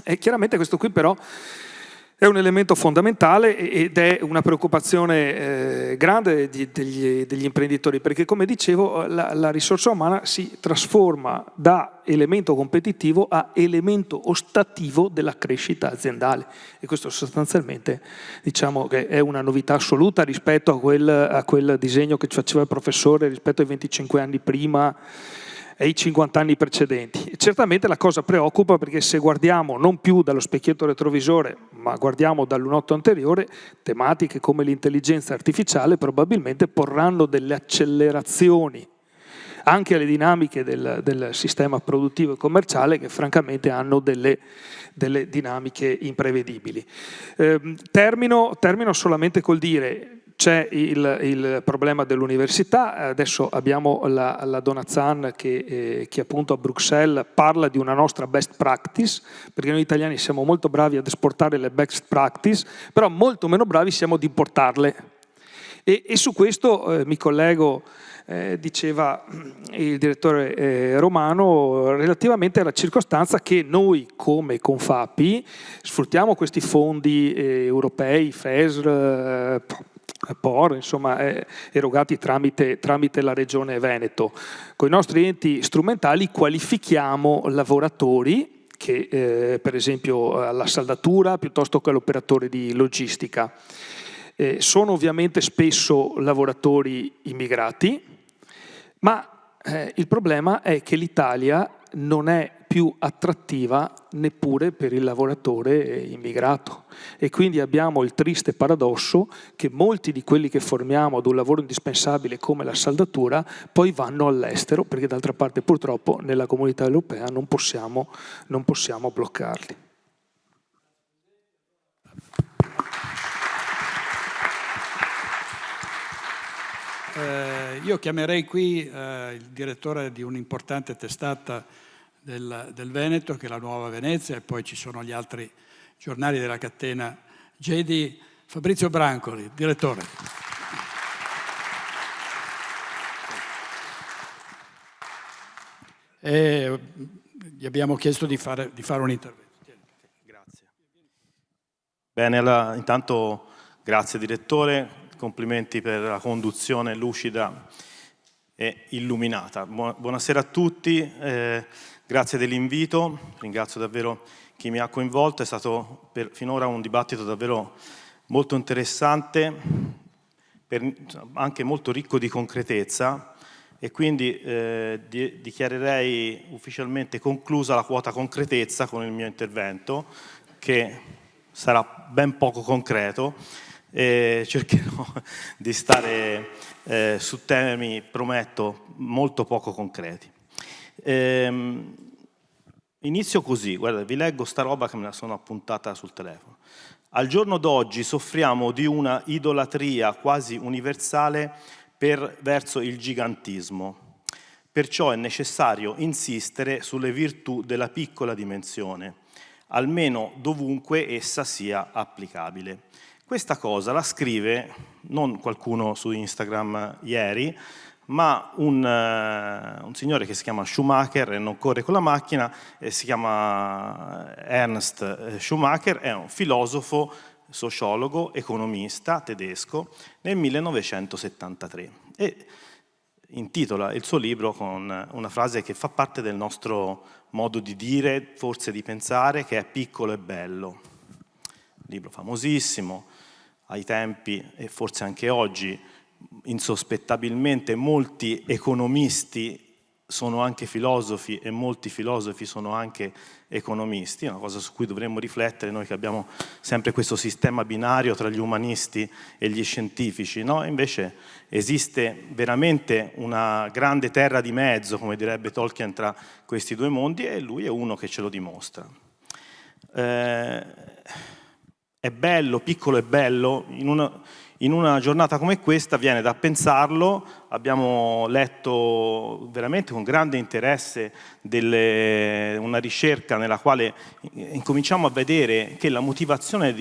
E chiaramente questo qui però è un elemento fondamentale ed è una preoccupazione grande degli imprenditori, perché come dicevo la risorsa umana si trasforma da elemento competitivo a elemento ostativo della crescita aziendale, e questo sostanzialmente diciamo che è una novità assoluta rispetto a quel disegno che ci faceva il professore rispetto ai 25 anni prima e i 50 anni precedenti. E certamente la cosa preoccupa, perché se guardiamo non più dallo specchietto retrovisore, ma guardiamo dal lunotto anteriore, tematiche come l'intelligenza artificiale probabilmente porranno delle accelerazioni anche alle dinamiche del sistema produttivo e commerciale, che francamente hanno delle dinamiche imprevedibili. Termino solamente col dire: c'è il problema dell'università. Adesso abbiamo la Donazan che appunto a Bruxelles parla di una nostra best practice, perché noi italiani siamo molto bravi ad esportare le best practice, però molto meno bravi siamo ad importarle. E su questo mi collego, diceva il direttore Romano, relativamente alla circostanza che noi come Confapi sfruttiamo questi fondi europei, FESR, POR, insomma, erogati tramite la Regione Veneto. Con i nostri enti strumentali qualifichiamo lavoratori che per esempio alla saldatura piuttosto che all'operatore di logistica. Sono ovviamente spesso lavoratori immigrati, ma il problema è che l'Italia non è più attrattiva neppure per il lavoratore immigrato, e quindi abbiamo il triste paradosso che molti di quelli che formiamo ad un lavoro indispensabile come la saldatura poi vanno all'estero, perché d'altra parte purtroppo nella comunità europea non possiamo bloccarli. Io chiamerei qui il direttore di un'importante testata del Veneto, che è la Nuova Venezia, e poi ci sono gli altri giornali della catena GEDI. Fabrizio Brancoli, direttore. E gli abbiamo chiesto di fare un intervento. Grazie. Bene, allora, intanto grazie direttore. complimenti per la conduzione lucida e illuminata. Buonasera a tutti, grazie dell'invito, ringrazio davvero chi mi ha coinvolto, è stato finora un dibattito davvero molto interessante, anche molto ricco di concretezza, e quindi dichiarerei ufficialmente conclusa la quota concretezza con il mio intervento, che sarà ben poco concreto, e cercherò di stare su temi, prometto, molto poco concreti. Inizio così, guarda, vi leggo sta roba che me la sono appuntata sul telefono. Al giorno d'oggi soffriamo di una idolatria quasi universale verso il gigantismo. Perciò è necessario insistere sulle virtù della piccola dimensione, almeno dovunque essa sia applicabile. Questa cosa la scrive non qualcuno su Instagram ieri, ma un signore che si chiama Schumacher e non corre con la macchina, si chiama Ernst Schumacher, è un filosofo, sociologo, economista tedesco nel 1973 e intitola il suo libro con una frase che fa parte del nostro modo di dire, forse di pensare, che è piccolo e bello. Libro famosissimo, ai tempi e forse anche oggi, insospettabilmente molti economisti sono anche filosofi e molti filosofi sono anche economisti, è una cosa su cui dovremmo riflettere noi che abbiamo sempre questo sistema binario tra gli umanisti e gli scientifici, no? Invece esiste veramente una grande terra di mezzo, come direbbe Tolkien, tra questi due mondi, e lui è uno che ce lo dimostra. È bello, piccolo e bello, in una giornata come questa viene da pensarlo. Abbiamo letto veramente con grande interesse una ricerca nella quale incominciamo a vedere che la motivazione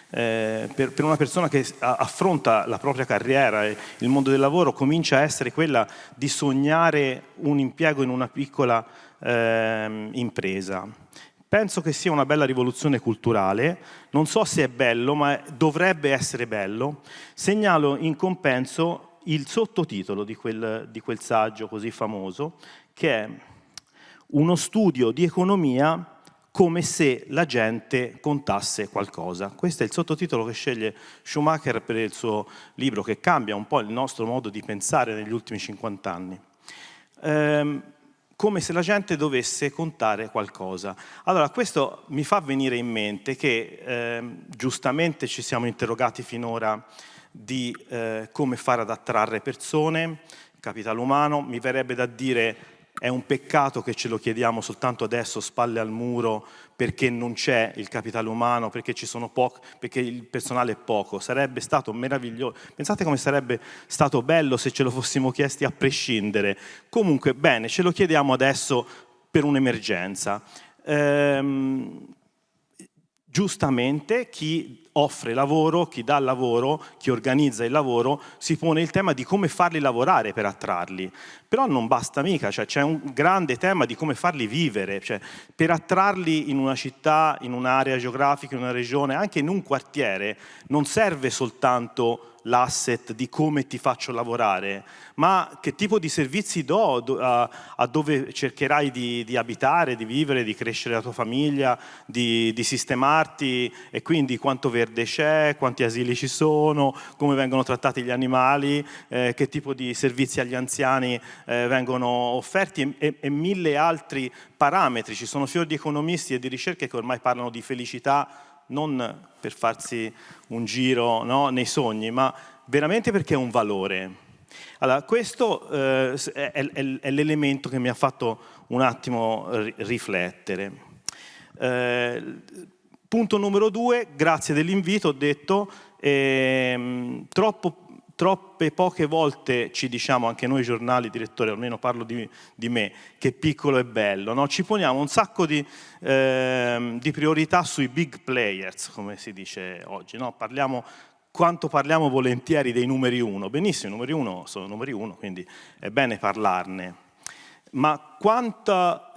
per una persona che affronta la propria carriera e il mondo del lavoro comincia a essere quella di sognare un impiego in una piccola impresa. Penso che sia una bella rivoluzione culturale, non so se è bello, ma dovrebbe essere bello. Segnalo in compenso il sottotitolo di quel saggio così famoso, che è uno studio di economia come se la gente contasse qualcosa. Questo è il sottotitolo che sceglie Schumacher per il suo libro, che cambia un po' il nostro modo di pensare negli ultimi 50 anni. Come se la gente dovesse contare qualcosa. Allora, questo mi fa venire in mente che giustamente ci siamo interrogati finora di come fare ad attrarre persone, capitale umano. Mi verrebbe da dire è un peccato che ce lo chiediamo soltanto adesso, spalle al muro, perché non c'è il capitale umano, perché perché il personale è poco. Sarebbe stato meraviglioso. Pensate come sarebbe stato bello se ce lo fossimo chiesti a prescindere. Comunque, bene, ce lo chiediamo adesso per un'emergenza. Giustamente chi offre lavoro, chi dà lavoro, chi organizza il lavoro, si pone il tema di come farli lavorare per attrarli. Però non basta mica, cioè c'è un grande tema di come farli vivere, cioè per attrarli in una città, in un'area geografica, in una regione, anche in un quartiere, non serve soltanto l'asset di come ti faccio lavorare, ma che tipo di servizi do a dove cercherai di abitare, di vivere, di crescere la tua famiglia, di sistemarti, e quindi quanto verde c'è, quanti asili ci sono, come vengono trattati gli animali, che tipo di servizi agli anziani vengono offerti e mille altri parametri. Ci sono fior di economisti e di ricerche che ormai parlano di felicità non per farsi un giro, no, nei sogni, ma veramente perché è un valore. Allora, questo è l'elemento che mi ha fatto un attimo riflettere. Punto numero 2, grazie dell'invito, ho detto, troppe poche volte ci diciamo, anche noi giornali, direttore, almeno parlo di me, che piccolo è bello, no? Ci poniamo un sacco di priorità sui big players, come si dice oggi, no? Quanto parliamo volentieri dei numeri 1. Benissimo, i numeri 1 sono numeri 1, quindi è bene parlarne. ma quanta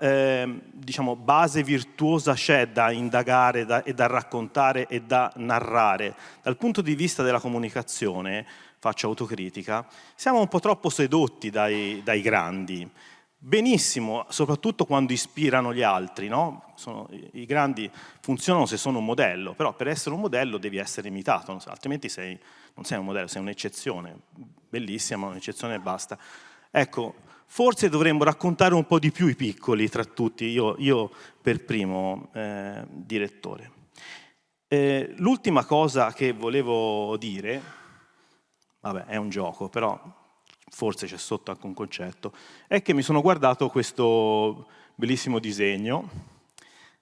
diciamo, base virtuosa c'è da indagare e da raccontare e da narrare? Dal punto di vista della comunicazione, faccio autocritica, siamo un po' troppo sedotti dai grandi. Benissimo, soprattutto quando ispirano gli altri, no? I grandi funzionano se sono un modello, però per essere un modello devi essere imitato, altrimenti non sei un modello, sei un'eccezione, bellissima, un'eccezione e basta. Ecco, forse dovremmo raccontare un po' di più i piccoli tra tutti, io per primo direttore. L'ultima cosa che volevo dire, vabbè, è un gioco, però forse c'è sotto anche un concetto, è che mi sono guardato questo bellissimo disegno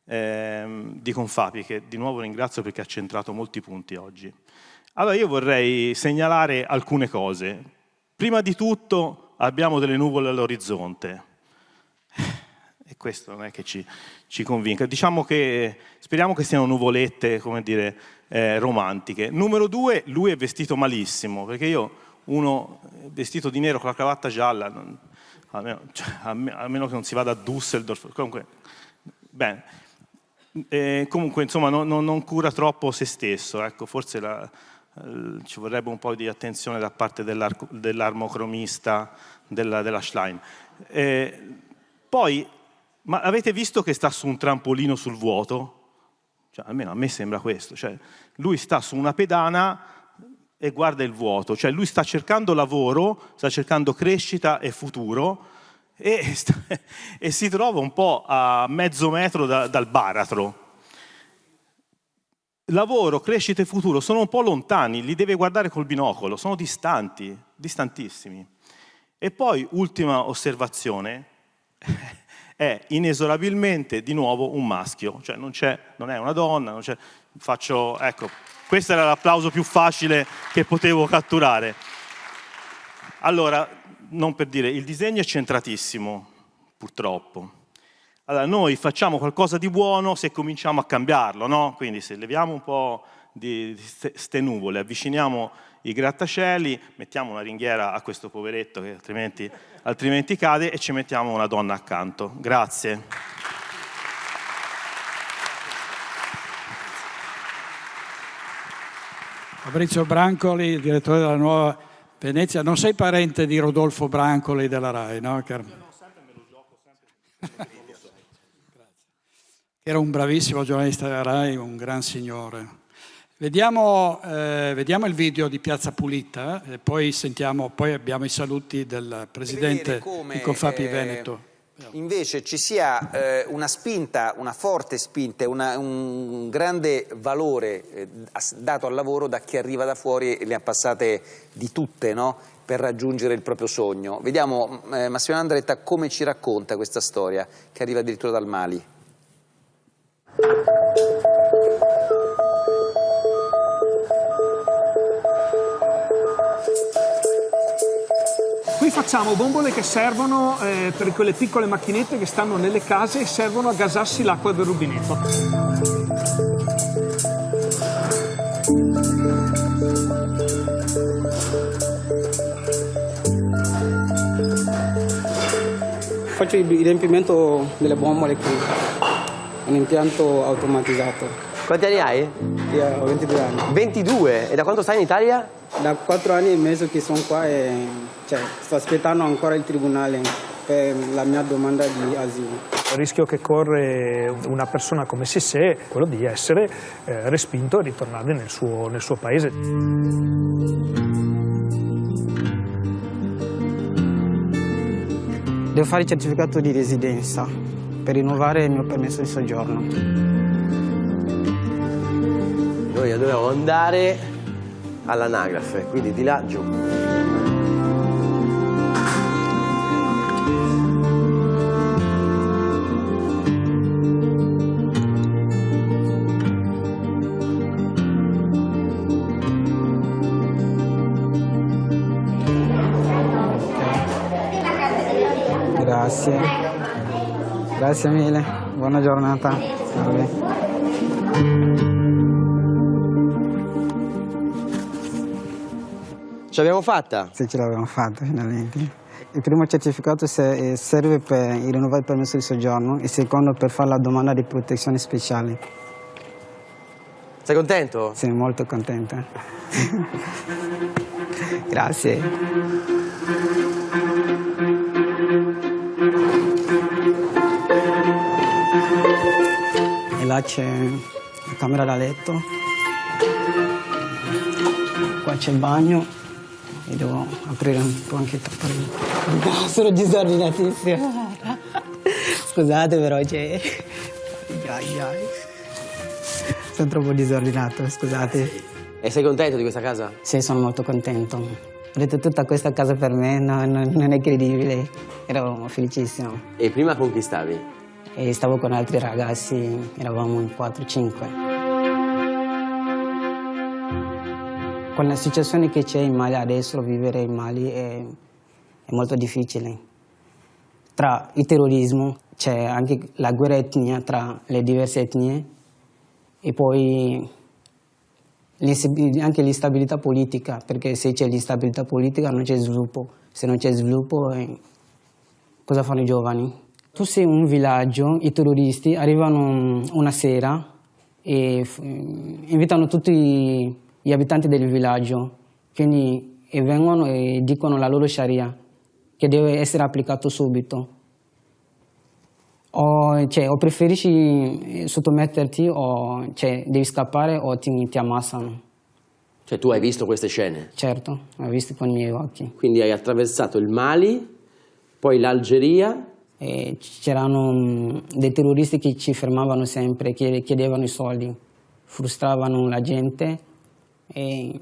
di Confapi, che di nuovo ringrazio perché ha centrato molti punti oggi. Allora io vorrei segnalare alcune cose. Prima di tutto abbiamo delle nuvole all'orizzonte e questo non è che ci convinca. Diciamo che speriamo che siano nuvolette, come dire, romantiche. Numero 2, lui è vestito malissimo, perché uno vestito di nero con la cravatta gialla, a meno che non si vada a Düsseldorf, comunque insomma non cura troppo se stesso, ecco, forse ci vorrebbe un po' di attenzione da parte dell'armocromista della Schlein. Poi, ma avete visto che sta su un trampolino sul vuoto? Cioè, almeno a me sembra questo, cioè, lui sta su una pedana e guarda il vuoto, cioè lui sta cercando lavoro, sta cercando crescita e futuro e si trova un po' a mezzo metro dal baratro. Lavoro, crescita e futuro sono un po' lontani, li deve guardare col binocolo, sono distanti, distantissimi. E poi, ultima osservazione, è inesorabilmente di nuovo un maschio, cioè non è una donna, ecco, questo era l'applauso più facile che potevo catturare. Allora, non per dire, il disegno è centratissimo, purtroppo. Allora, noi facciamo qualcosa di buono se cominciamo a cambiarlo, no? Quindi se leviamo un po' di ste nuvole, avviciniamo i grattacieli, mettiamo una ringhiera a questo poveretto che altrimenti cade e ci mettiamo una donna accanto. Grazie. Fabrizio Brancoli, direttore della Nuova Venezia. Non sei parente di Rodolfo Brancoli della RAI, no? Era un bravissimo giornalista della RAI, un gran signore. Vediamo il video di Piazza Pulita e poi abbiamo i saluti del presidente di Confapi Veneto. Invece ci sia una spinta, una forte spinta, un grande valore dato al lavoro da chi arriva da fuori e le ha passate di tutte, no? Per raggiungere il proprio sogno. Vediamo Massimiliano Andretta come ci racconta questa storia che arriva addirittura dal Mali. Qui facciamo bombole che servono per quelle piccole macchinette che stanno nelle case e servono a gasarsi l'acqua del rubinetto. Faccio il riempimento delle bombole qui, un impianto automatizzato. Quanti anni hai? Io ho 22 anni. 22? E da quanto stai in Italia? Da 4 anni e mezzo che sono qua e sto aspettando ancora il tribunale per la mia domanda di asilo. Il rischio che corre una persona come Sissé è quello di essere respinto e ritornare nel suo paese. Devo fare il certificato di residenza per rinnovare il mio permesso di soggiorno. Noi dobbiamo andare all'anagrafe, quindi di là giù. Grazie. Grazie mille. Buona giornata. Salve. Ce l'abbiamo fatta? Sì, ce l'abbiamo fatta finalmente. Il primo certificato serve per rinnovare il permesso di soggiorno, il secondo per fare la domanda di protezione speciale. Sei contento? Sì, molto contenta. Grazie. E là c'è la camera da letto, qua c'è il bagno e devo aprire un po' anche il sono disordinatissimo. Scusate però c'è... Sono troppo disordinato, scusate. E sei contento di questa casa? Sì, sono molto contento. Ho detto tutta questa casa per me non è credibile, ero felicissimo. E prima con chi stavi? E stavo con altri ragazzi, eravamo in 4-5. Con la situazione che c'è in Mali adesso, vivere in Mali è molto difficile. Tra il terrorismo, c'è anche la guerra etnica tra le diverse etnie e poi anche l'instabilità politica, perché se c'è l'instabilità politica non c'è sviluppo. Se non c'è sviluppo, cosa fanno i giovani? Tu sei in un villaggio, i terroristi arrivano una sera e invitano tutti gli abitanti del villaggio, quindi vengono e dicono la loro sharia, che deve essere applicato subito. O preferisci sottometterti o devi scappare o ti ammassano. Cioè tu hai visto queste scene? Certo, ho visto con i miei occhi. Quindi hai attraversato il Mali, poi l'Algeria. C'erano dei terroristi che ci fermavano sempre, che chiedevano i soldi, frustravano la gente e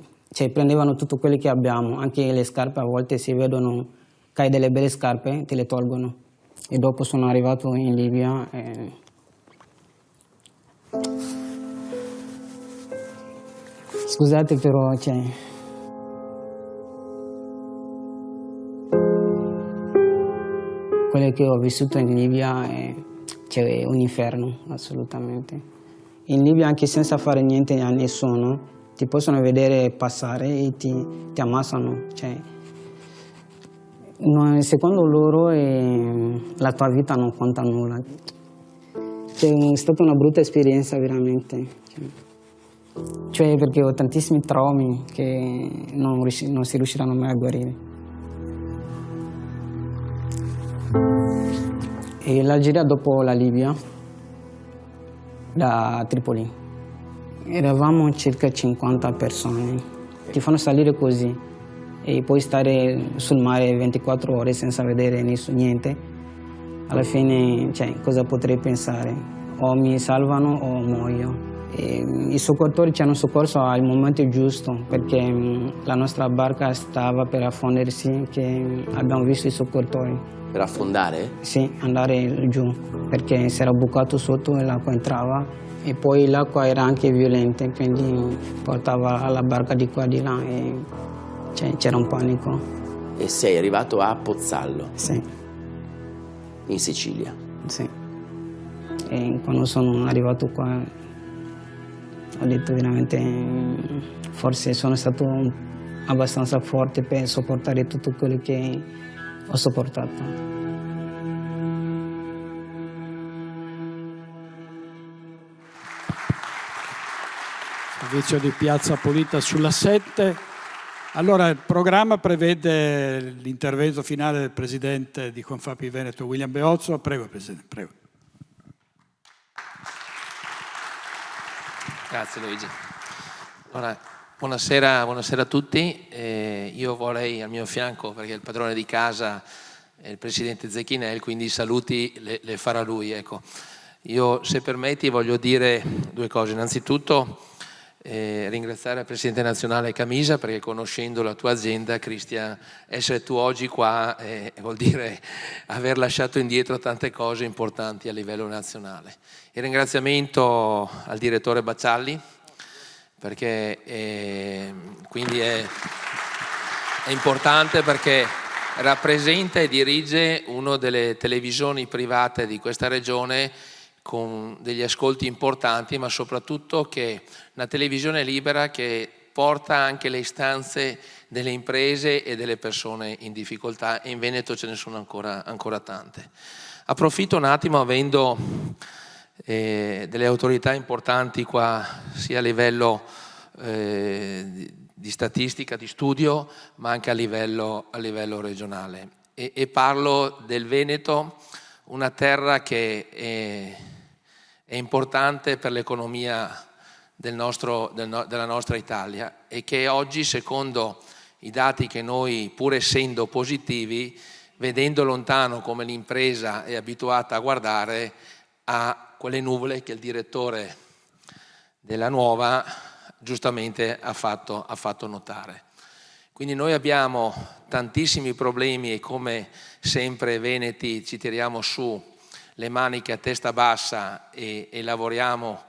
prendevano tutto quello che abbiamo, anche le scarpe a volte si vedono che hai delle belle scarpe, te le tolgono. E dopo sono arrivato in Libia e... Scusate però, quello che ho vissuto in Libia è un inferno, assolutamente. In Libia, anche senza fare niente a nessuno, ti possono vedere passare e ti ammassano. Secondo loro la tua vita non conta nulla. È stata una brutta esperienza veramente. Perché ho tantissimi traumi che non si riusciranno mai a guarire. E l'Algeria dopo la Libia, da Tripoli. Eravamo circa 50 persone. Ti fanno salire così e poi stare sul mare 24 ore senza vedere niente. Alla fine, cosa potrei pensare? O mi salvano o muoio. E i soccorritori ci hanno soccorso al momento giusto, perché la nostra barca stava per affondersi, che abbiamo visto i soccorritori. Per affondare? Sì, andare giù, perché si era bucato sotto e l'acqua entrava e poi l'acqua era anche violenta, quindi portava la barca di qua e di là e c'era un panico. E sei arrivato a Pozzallo? Sì. In Sicilia? Sì. E quando sono arrivato qua ho detto veramente forse sono stato abbastanza forte per sopportare tutto quello che ho sopportato. Servizio di Piazza Pulita sulla 7. Allora, il programma prevede l'intervento finale del presidente di Confapi Veneto, William Beozzo. Prego, Presidente, prego. Grazie Luigi. Allora, buonasera a tutti. Io vorrei al mio fianco, perché il padrone di casa è il presidente Zecchinel, quindi i saluti le farà lui. Ecco. Io, se permetti, voglio dire due cose. Innanzitutto ringraziare il presidente nazionale Camisa, perché conoscendo la tua azienda, Cristian, essere tu oggi qua vuol dire aver lasciato indietro tante cose importanti a livello nazionale. Il ringraziamento al direttore Baccialli, perché quindi è importante, perché rappresenta e dirige una delle televisioni private di questa regione con degli ascolti importanti, ma soprattutto che una televisione libera che porta anche le istanze delle imprese e delle persone in difficoltà, e in Veneto ce ne sono ancora tante. Approfitto un attimo, avendo delle autorità importanti qua, sia a livello di statistica, di studio, ma anche a livello regionale. E parlo del Veneto, una terra che è importante per l'economia della nostra Italia, e che oggi, secondo i dati che noi, pur essendo positivi, vedendo lontano come l'impresa è abituata a guardare, ha quelle nuvole che il direttore della Nuova giustamente ha fatto notare. Quindi noi abbiamo tantissimi problemi, e come sempre veneti ci tiriamo su le maniche a testa bassa e lavoriamo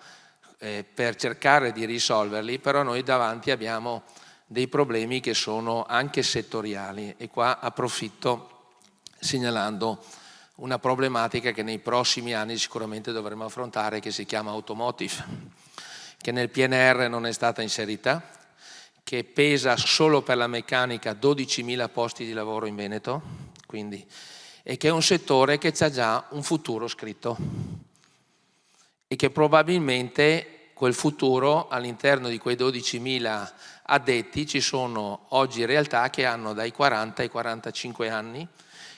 per cercare di risolverli, però noi davanti abbiamo dei problemi che sono anche settoriali, e qua approfitto segnalando una problematica che nei prossimi anni sicuramente dovremo affrontare, che si chiama automotive, che nel PNR non è stata inserita, che pesa solo per la meccanica 12.000 posti di lavoro in Veneto, quindi, e che è un settore che ha già un futuro scritto, e che probabilmente quel futuro, all'interno di quei 12.000 addetti, ci sono oggi realtà che hanno dai 40 ai 45 anni,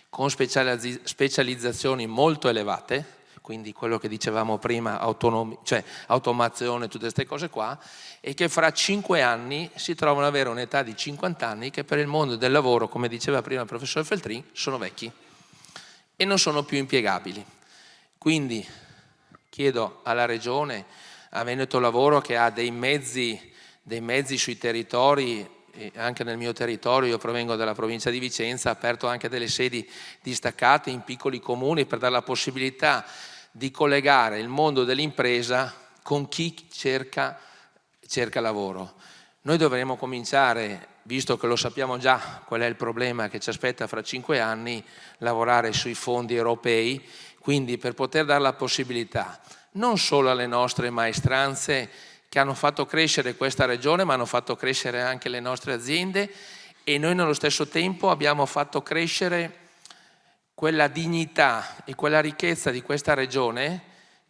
con specializzazioni molto elevate, quindi quello che dicevamo prima, automazione, tutte queste cose qua, e che fra 5 anni si trovano ad avere un'età di 50 anni che per il mondo del lavoro, come diceva prima il professor Feltrin, sono vecchi e non sono più impiegabili. Quindi chiedo alla Regione, a Veneto Lavoro, che ha dei mezzi sui territori, e anche nel mio territorio, io provengo dalla provincia di Vicenza, ha aperto anche delle sedi distaccate in piccoli comuni per dare la possibilità di collegare il mondo dell'impresa con chi cerca lavoro. Noi dovremo cominciare, visto che lo sappiamo già qual è il problema che ci aspetta fra 5 anni, lavorare sui fondi europei, quindi per poter dare la possibilità non solo alle nostre maestranze che hanno fatto crescere questa regione, ma hanno fatto crescere anche le nostre aziende, e noi nello stesso tempo abbiamo fatto crescere quella dignità e quella ricchezza di questa regione,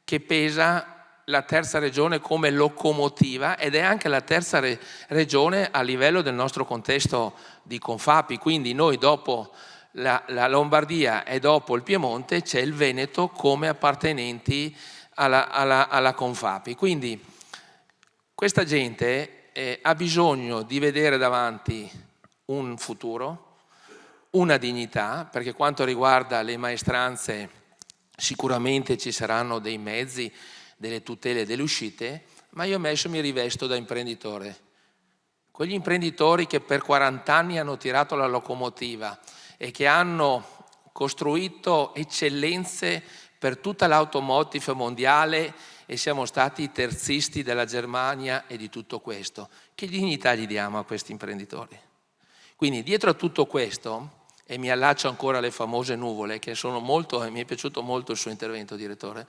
che pesa la terza regione come locomotiva, ed è anche la terza regione a livello del nostro contesto di Confapi. Quindi noi, dopo la Lombardia e dopo il Piemonte, c'è il Veneto come appartenenti alla Confapi. Quindi questa gente ha bisogno di vedere davanti un futuro, una dignità, perché quanto riguarda le maestranze sicuramente ci saranno dei mezzi, delle tutele, delle uscite, ma io mi rivesto da imprenditore. Quegli imprenditori che per 40 anni hanno tirato la locomotiva e che hanno costruito eccellenze per tutta l'automotive mondiale, e siamo stati terzisti della Germania e di tutto questo. Che dignità gli diamo a questi imprenditori? Quindi dietro a tutto questo, e mi allaccio ancora alle famose nuvole, che sono molto, e mi è piaciuto molto il suo intervento, direttore,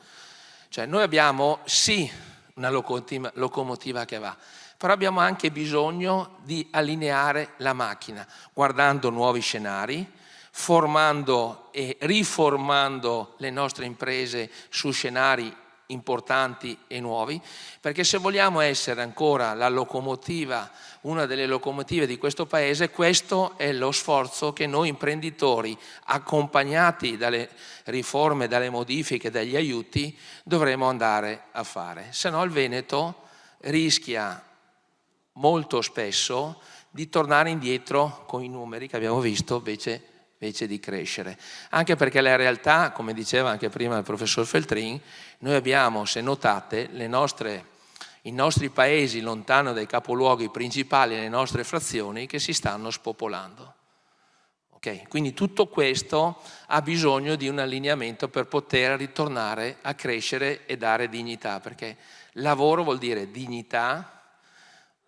cioè noi abbiamo sì una locomotiva che va, però abbiamo anche bisogno di allineare la macchina, guardando nuovi scenari, formando e riformando le nostre imprese su scenari importanti e nuovi, perché se vogliamo essere ancora la locomotiva, una delle locomotive di questo paese, questo è lo sforzo che noi imprenditori, accompagnati dalle riforme, dalle modifiche, dagli aiuti, dovremo andare a fare. Se no il Veneto rischia molto spesso di tornare indietro con i numeri che abbiamo visto invece di crescere. Anche perché la realtà, come diceva anche prima il professor Feltrin, noi abbiamo, se notate, i nostri paesi lontano dai capoluoghi principali, le nostre frazioni, che si stanno spopolando. Okay? Quindi tutto questo ha bisogno di un allineamento per poter ritornare a crescere e dare dignità, perché lavoro vuol dire dignità,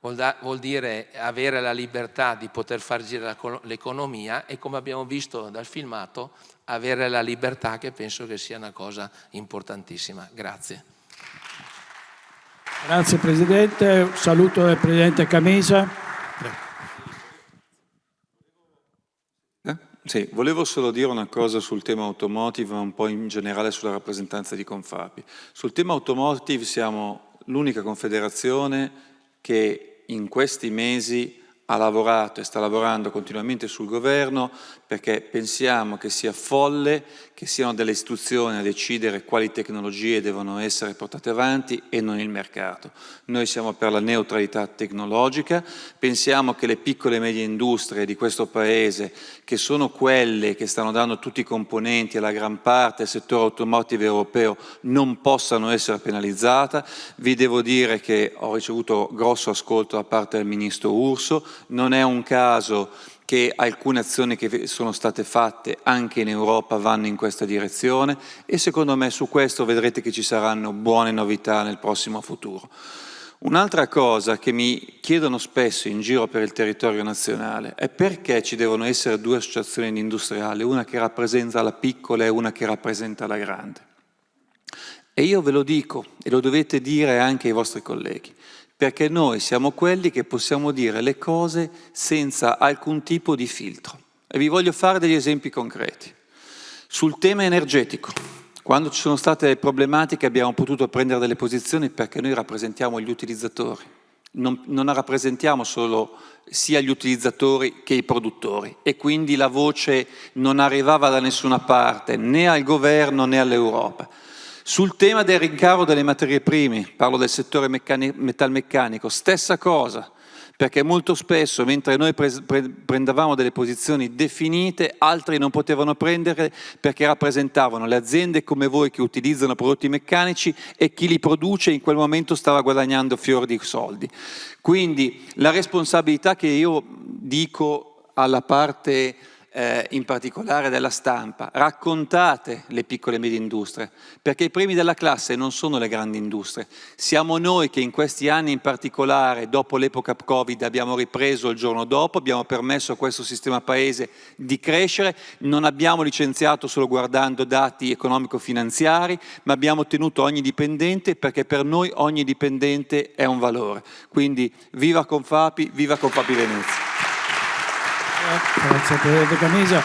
vuol dire avere la libertà di poter far girare l'economia, e come abbiamo visto dal filmato, avere la libertà, che penso che sia una cosa importantissima. Grazie. Grazie Presidente, un saluto del Presidente Camisa. Sì, volevo solo dire una cosa sul tema automotive, ma un po' in generale sulla rappresentanza di Confapi. Sul tema automotive siamo l'unica confederazione che in questi mesi ha lavorato e sta lavorando continuamente sul governo, perché pensiamo che sia folle che siano delle istituzioni a decidere quali tecnologie devono essere portate avanti e non il mercato. Noi siamo per la neutralità tecnologica, pensiamo che le piccole e medie industrie di questo Paese, che sono quelle che stanno dando tutti i componenti alla gran parte del settore automotive europeo, non possano essere penalizzate. Vi devo dire che ho ricevuto grosso ascolto da parte del Ministro Urso, non è un caso che alcune azioni che sono state fatte anche in Europa vanno in questa direzione e secondo me su questo vedrete che ci saranno buone novità nel prossimo futuro. Un'altra cosa che mi chiedono spesso in giro per il territorio nazionale è perché ci devono essere due associazioni industriali, una che rappresenta la piccola e una che rappresenta la grande. E io ve lo dico e lo dovete dire anche ai vostri colleghi, perché noi siamo quelli che possiamo dire le cose senza alcun tipo di filtro. E vi voglio fare degli esempi concreti. Sul tema energetico, quando ci sono state le problematiche abbiamo potuto prendere delle posizioni perché noi rappresentiamo gli utilizzatori. Non rappresentiamo solo sia gli utilizzatori che i produttori e quindi la voce non arrivava da nessuna parte, né al governo né all'Europa. Sul tema del rincaro delle materie prime, parlo del settore metalmeccanico, stessa cosa, perché molto spesso mentre noi prendevamo delle posizioni definite, altri non potevano prendere perché rappresentavano le aziende come voi che utilizzano prodotti meccanici e chi li produce in quel momento stava guadagnando fior di soldi. Quindi la responsabilità che io dico alla parte in particolare della stampa, raccontate le piccole e medie industrie, perché i primi della classe non sono le grandi industrie, siamo noi che in questi anni in particolare, dopo l'epoca Covid, abbiamo ripreso il giorno dopo, abbiamo permesso a questo sistema paese di crescere, non abbiamo licenziato solo guardando dati economico-finanziari, ma abbiamo tenuto ogni dipendente perché per noi ogni dipendente è un valore. Quindi viva Confapi Venezia. Grazie Presidente Camisa.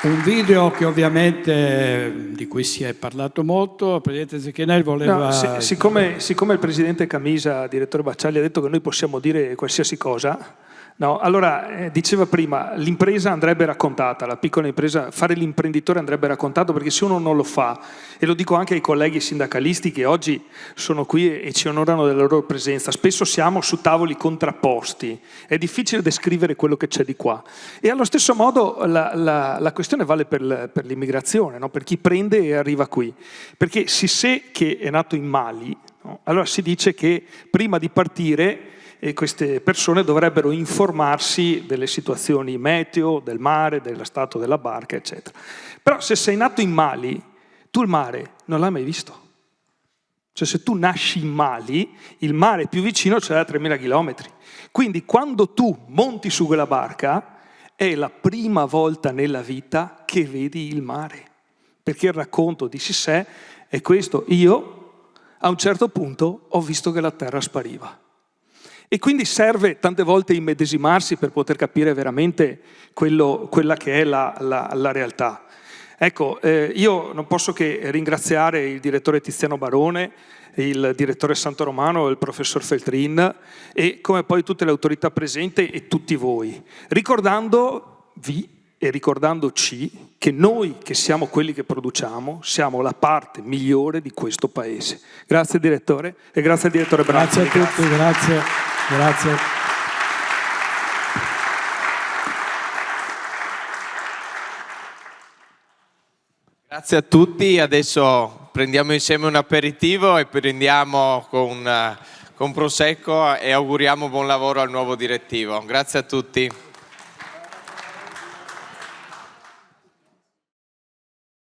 Un video che ovviamente di cui si è parlato molto, il Presidente Zecchinelli voleva... No, siccome il Presidente Camisa, direttore Bacciali, ha detto che noi possiamo dire qualsiasi cosa, no? Allora, diceva prima, l'impresa andrebbe raccontata, la piccola impresa, fare l'imprenditore andrebbe raccontato, perché se uno non lo fa, e lo dico anche ai colleghi sindacalisti che oggi sono qui e ci onorano della loro presenza, spesso siamo su tavoli contrapposti, è difficile descrivere quello che c'è di qua. E allo stesso modo la questione vale per l'immigrazione, no? Per chi prende e arriva qui. Perché si sa che è nato in Mali, no? Allora si dice che prima di partire e queste persone dovrebbero informarsi delle situazioni meteo, del mare, dello stato della barca, eccetera. Però se sei nato in Mali, tu il mare non l'hai mai visto. Cioè se tu nasci in Mali, il mare più vicino c'è da 3.000 chilometri. Quindi quando tu monti su quella barca, è la prima volta nella vita che vedi il mare. Perché il racconto di Cissé è questo: io a un certo punto ho visto che la terra spariva. E quindi serve tante volte immedesimarsi per poter capire veramente quella che è la realtà. Ecco, io non posso che ringraziare il direttore Tiziano Barone, il direttore Santoromano, il professor Feltrin e come poi tutte le autorità presenti e tutti voi, ricordandovi e ricordandoci che noi che siamo quelli che produciamo siamo la parte migliore di questo paese. Grazie direttore e grazie al direttore Branchi. Grazie a tutti, grazie. Grazie a tutti, adesso prendiamo insieme un aperitivo e prendiamo con prosecco e auguriamo buon lavoro al nuovo direttivo. Grazie a tutti.